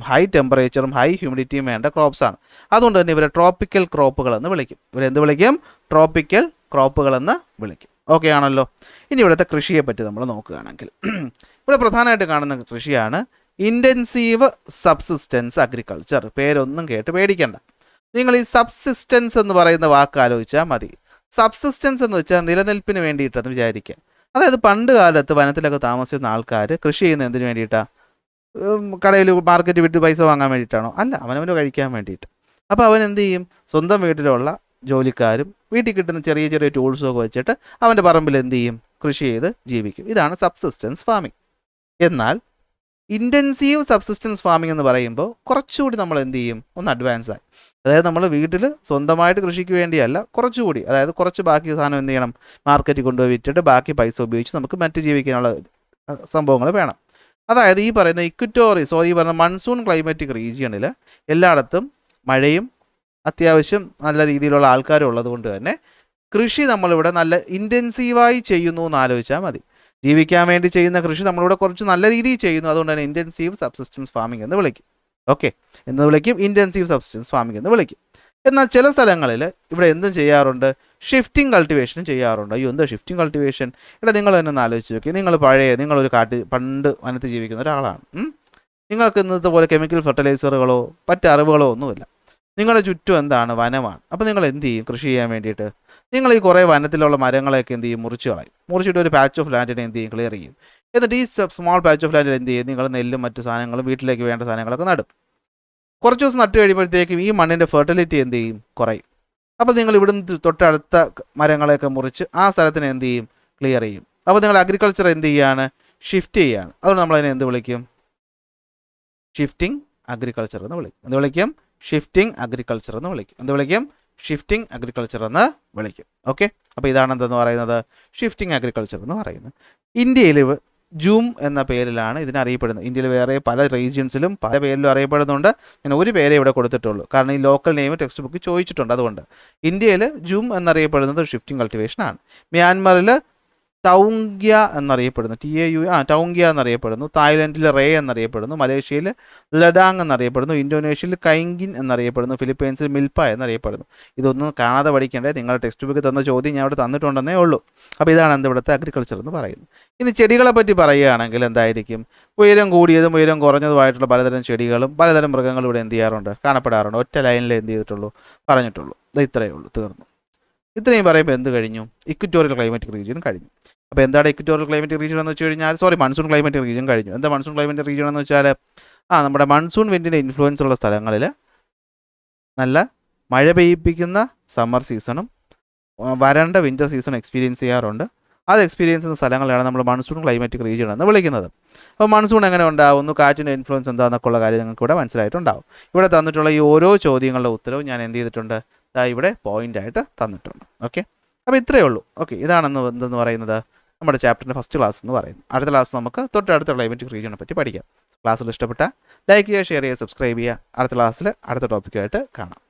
A: ടെമ്പറേച്ചറും ഹൈ ഹ്യൂമിഡിറ്റിയും വേണ്ട ക്രോപ്സാണ്. അതുകൊണ്ട് തന്നെ ഇവരെ ട്രോപ്പിക്കൽ ക്രോപ്പുകളെന്ന് വിളിക്കും. ഇവരെന്ത് വിളിക്കും? ട്രോപ്പിക്കൽ ക്രോപ്പുകളെന്ന് വിളിക്കും. ഓക്കെ ആണല്ലോ. ഇനി ഇവിടുത്തെ കൃഷിയെ പറ്റി നമ്മൾ നോക്കുകയാണെങ്കിൽ ഇവിടെ പ്രധാനമായിട്ട് കാണുന്ന കൃഷിയാണ് ഇൻറ്റൻസീവ് സബ്സിസ്റ്റൻസ് അഗ്രികൾച്ചർ. പേരൊന്നും കേട്ട് പേടിക്കണ്ട. നിങ്ങൾ ഈ സബ്സിസ്റ്റൻസ് എന്ന് പറയുന്ന വാക്ക് ആലോചിച്ചാൽ മതി. സബ്സിസ്റ്റൻസ് എന്ന് വെച്ചാൽ നിലനിൽപ്പിന് വേണ്ടിയിട്ടെന്ന് വിചാരിക്കുക. അതായത് പണ്ട് കാലത്ത് വനത്തിലൊക്കെ താമസിക്കുന്ന ആൾക്കാർ കൃഷി ചെയ്യുന്ന എന്തിനു വേണ്ടിയിട്ടാണ്? കടയിൽ മാർക്കറ്റ് വിട്ട് പൈസ വാങ്ങാൻ വേണ്ടിയിട്ടാണോ? അല്ല, അവനവന് കഴിക്കാൻ വേണ്ടിയിട്ട്. അപ്പോൾ അവൻ എന്ത് ചെയ്യും? സ്വന്തം വീട്ടിലുള്ള ജോലിക്കാരും വീട്ടിൽ കിട്ടുന്ന ചെറിയ ചെറിയ ടൂൾസും ഒക്കെ വെച്ചിട്ട് അവൻ്റെ പറമ്പിൽ എന്ത് ചെയ്യും? കൃഷി ചെയ്ത് ജീവിക്കും. ഇതാണ് സബ്സിസ്റ്റൻസ് ഫാമിംഗ്. എന്നാൽ ഇൻറ്റൻസീവ് സബ്സിസ്റ്റൻസ് ഫാമിംഗ് എന്ന് പറയുമ്പോൾ കുറച്ചുകൂടി നമ്മൾ എന്ത് ചെയ്യും? ഒന്ന് അഡ്വാൻസ് ആയി. അതായത് നമ്മൾ വീട്ടിൽ സ്വന്തമായിട്ട് കൃഷിക്ക് വേണ്ടിയല്ല, കുറച്ചുകൂടി, അതായത് കുറച്ച് ബാക്കി സാധനം എന്ത് ചെയ്യണം? മാർക്കറ്റിൽ കൊണ്ടുപോയി വിറ്റിട്ട് ബാക്കി പൈസ ഉപയോഗിച്ച് നമുക്ക് മറ്റ് ജീവിക്കാനുള്ള സംഭവങ്ങൾ വേണം. അതായത് ഈ പറയുന്ന ഈ പറയുന്ന മൺസൂൺ ക്ലൈമാറ്റിക് റീജിയണിൽ എല്ലായിടത്തും മഴയും അത്യാവശ്യം നല്ല രീതിയിലുള്ള ആൾക്കാരും ഉള്ളത് കൊണ്ട് തന്നെ കൃഷി നമ്മളിവിടെ നല്ല ഇൻറ്റൻസീവായി ചെയ്യുന്നു എന്ന് ആലോചിച്ചാൽ മതി. ജീവിക്കാൻ വേണ്ടി ചെയ്യുന്ന കൃഷി നമ്മളിവിടെ കുറച്ച് നല്ല രീതിയിൽ ചെയ്യുന്നു. അതുകൊണ്ട് തന്നെ ഇൻറ്റൻസീവ് സബ്സിസ്റ്റൻസ് ഫാമിംഗ് എന്ന് വിളിക്കും. ഓക്കെ, എന്ന് വിളിക്കും. ഇൻറ്റൻസീവ് സബ്സിസ്റ്റൻസ് ഫാമിംഗ് എന്ന് വിളിക്കും. എന്നാൽ ചില സ്ഥലങ്ങളിൽ ഇവിടെ എന്തും ചെയ്യാറുണ്ട്? ഷിഫ്റ്റിംഗ് കൾട്ടിവേഷനും ചെയ്യാറുണ്ട്. അയ്യോ, എന്താ ഷിഫ്റ്റിംഗ് കൾട്ടിവേഷൻ? ഇവിടെ നിങ്ങൾ തന്നെ ഒന്ന് ആലോചിച്ച് നോക്കി. നിങ്ങളൊരു പണ്ട് വനത്തിൽ ജീവിക്കുന്ന ഒരാളാണ്. നിങ്ങൾക്ക് ഇന്നത്തെ പോലെ കെമിക്കൽ ഫെർട്ടിലൈസറുകളോ മറ്റ് അറിവുകളോ ഒന്നുമില്ല. നിങ്ങളുടെ ചുറ്റും എന്താണ്? വനമാണ്. അപ്പോൾ നിങ്ങൾ എന്ത് ചെയ്യും? കൃഷി ചെയ്യാൻ വേണ്ടിയിട്ട് നിങ്ങൾ ഈ കുറേ വനത്തിലുള്ള മരങ്ങളെയൊക്കെ എന്ത് ചെയ്യും? മുറിച്ച് കളയും. മുറിച്ചിട്ട് ഒരു പാച്ച് ഓഫ് ലാൻഡിനെ എന്ത് ചെയ്യും? ക്ലിയർ ചെയ്യും. എന്നിട്ട് ഈ സ്മോൾ പാച്ച് ഓഫ് ലാൻഡിൽ എന്ത് ചെയ്യും? നിങ്ങൾ നെല്ലും മറ്റു സാധനങ്ങളും വീട്ടിലേക്ക് വേണ്ട സാധനങ്ങളൊക്കെ നടും. കുറച്ച് ദിവസം നട്ട് കഴിയുമ്പോഴത്തേക്കും ഈ മണ്ണിൻ്റെ ഫെർട്ടിലിറ്റി എന്ത് ചെയ്യും? കുറയും. അപ്പോൾ നിങ്ങൾ ഇവിടുന്ന് തൊട്ടടുത്ത മരങ്ങളെയൊക്കെ മുറിച്ച് ആ സ്ഥലത്തിന് എന്ത് ചെയ്യും? ക്ലിയർ ചെയ്യും. അപ്പോൾ നിങ്ങൾ അഗ്രികൾച്ചർ എന്ത് ചെയ്യുകയാണ്? ഷിഫ്റ്റ് ചെയ്യുകയാണ്. അതുകൊണ്ട് നമ്മളതിനെ എന്ത് വിളിക്കും? ഷിഫ്റ്റിംഗ് അഗ്രികൾച്ചർ എന്ന് വിളിക്കും. എന്ത് വിളിക്കും? ഷിഫ്റ്റിംഗ് അഗ്രികൾച്ചർ എന്ന് വിളിക്കും. എന്ത് വിളിക്കും? ഷിഫ്റ്റിംഗ് അഗ്രികൾച്ചർ എന്ന് വിളിക്കും. ഓക്കെ, അപ്പോൾ ഇതാണ് എന്തെന്ന് പറയുന്നത്? ഷിഫ്റ്റിംഗ് അഗ്രികൾച്ചർ എന്ന് പറയുന്നത്. ഇന്ത്യയിൽ ജൂം എന്ന പേരിലാണ് ഇതിനറിയപ്പെടുന്നത്. ഇന്ത്യയിൽ വേറെ പല റീജിയൻസിലും പല പേരിലും അറിയപ്പെടുന്നുണ്ട്. ഞാൻ ഒരു പേരേ ഇവിടെ കൊടുത്തിട്ടുള്ളൂ, കാരണം ഈ ലോക്കൽ നെയിം ടെക്സ്റ്റ് ബുക്ക് ചോദിച്ചിട്ടുണ്ട്. അതുകൊണ്ട് ഇന്ത്യയിൽ ജൂം എന്നറിയപ്പെടുന്നത് ഷിഫ്റ്റിംഗ് കൾട്ടിവേഷനാണ്. മ്യാൻമറിൽ ടൗങ്ക്യ എന്നറിയപ്പെടുന്നു. ടൗങ്ക്യ എന്നറിയപ്പെടുന്നു. തായ്ലൻഡിൽ റേ എന്നറിയപ്പെടുന്നു. മലേഷ്യയിൽ ലഡാങ് എന്നറിയപ്പെടുന്നു. ഇന്തോനേഷ്യയിൽ കൈങ്കിൻ എന്നറിയപ്പെടുന്നു. ഫിലിപ്പൈൻസിൽ മിൽപ്പ എന്നറിയപ്പെടുന്നു. ഇതൊന്നും കാണാതെ പഠിക്കേണ്ടേ. നിങ്ങളുടെ ടെക്സ്റ്റ് ബുക്ക് തന്ന ചോദ്യം ഞാൻ ഇവിടെ തന്നിട്ടുണ്ടെന്നേ ഉള്ളൂ. അപ്പോൾ ഇതാണ് ഇവിടുത്തെ അഗ്രികൾച്ചർ എന്ന് പറയുന്നത്. ഇനി ചെടികളെ പറ്റി പറയുകയാണെങ്കിൽ എന്തായിരിക്കും? ഉയരം കൂടിയതും ഉയരം കുറഞ്ഞതുമായിട്ടുള്ള പലതരം ചെടികളും പലതരം മൃഗങ്ങളും ഇവിടെ എന്ത് ചെയ്യാറുണ്ട്? കാണപ്പെടാറുണ്ട്. ഒറ്റ ലൈനിൽ എന്ത് ചെയ്തിട്ടുള്ളൂ? പറഞ്ഞിട്ടുള്ളൂ. ഇത്രയേ ഉള്ളൂ, തീർന്നു. ഇത്രയും പറയുമ്പോൾ എന്ത് കഴിഞ്ഞു? ഇക്വറ്റോറിയൽ ക്ലൈമാറ്റിക് റീജിയൻ കഴിഞ്ഞു. അപ്പോൾ എന്താണ് ഇക്വറ്റോറിയൽ ക്ലൈമാറ്റിക് റീജിയൻ എന്ന് വെച്ച് കഴിഞ്ഞാൽ മൺസൂൺ ക്ലൈമാറ്റിക് റീജിയൻ കഴിഞ്ഞു. എന്താ മൺസൂൺ ക്ലൈമാറ്റിക് റീജിയൻ എന്ന് വെച്ചാൽ നമ്മുടെ മൺസൂൺ വിൻഡിൻ്റെ ഇൻഫ്ലുവൻസ് ഉള്ള സ്ഥലങ്ങളിൽ നല്ല മഴ പെയ്യിപ്പിക്കുന്ന സമ്മർ സീസണും വരണ്ട വിൻ്റർ സീസണും എക്സ്പീരിയൻസ് ചെയ്യാറുണ്ട്. അത് എക്സ്പീരിയൻസ് ചെയ്യുന്ന സ്ഥലങ്ങളാണ് നമ്മൾ മൺസൂൺ ക്ലൈമാറ്റിക് റീജിയൻ എന്ന് വിളിക്കുന്നത്. അപ്പോൾ മൺസൂൺ എങ്ങനെ ഉണ്ടാകുന്നു, കാറ്റിൻ്റെ ഇൻഫ്ലുവൻസ് എന്താണെന്നൊക്കെ ഉള്ള കാര്യം നിങ്ങൾക്ക് ഇവിടെ മനസ്സിലായിട്ടുണ്ടാവും. ഇവിടെ തന്നിട്ടുള്ള ഈ ഓരോ ചോദ്യങ്ങളുടെ ഉത്തരവും ഞാൻ എന്ത് ചെയ്തിട്ടുണ്ട്? ഇവിടെ പോയിൻ്റായിട്ട് തന്നിട്ടുണ്ട്. ഓക്കെ, അപ്പോൾ ഇത്രയേ ഉള്ളൂ. ഓക്കെ, ഇതാണെന്ന് എന്തെന്ന് പറയുന്നത് നമ്മുടെ ചാപ്റ്ററിൻ്റെ ഫസ്റ്റ് ക്ലാസ് എന്ന് പറയുന്നത്. അടുത്ത ക്ലാസ് നമുക്ക് തൊട്ടടുത്ത ക്ലൈമാറ്റിക് റീജിയനെ പറ്റി പഠിക്കാം. ക്ലാസ്സുകൾ ഇഷ്ടപ്പെട്ട ലൈക്ക് ചെയ്യുക, ഷെയർ ചെയ്യുക, സബ്സ്ക്രൈബ് ചെയ്യുക. അടുത്ത ക്ലാസ്സിൽ അടുത്ത ടോപ്പിക്കായിട്ട് കാണാം.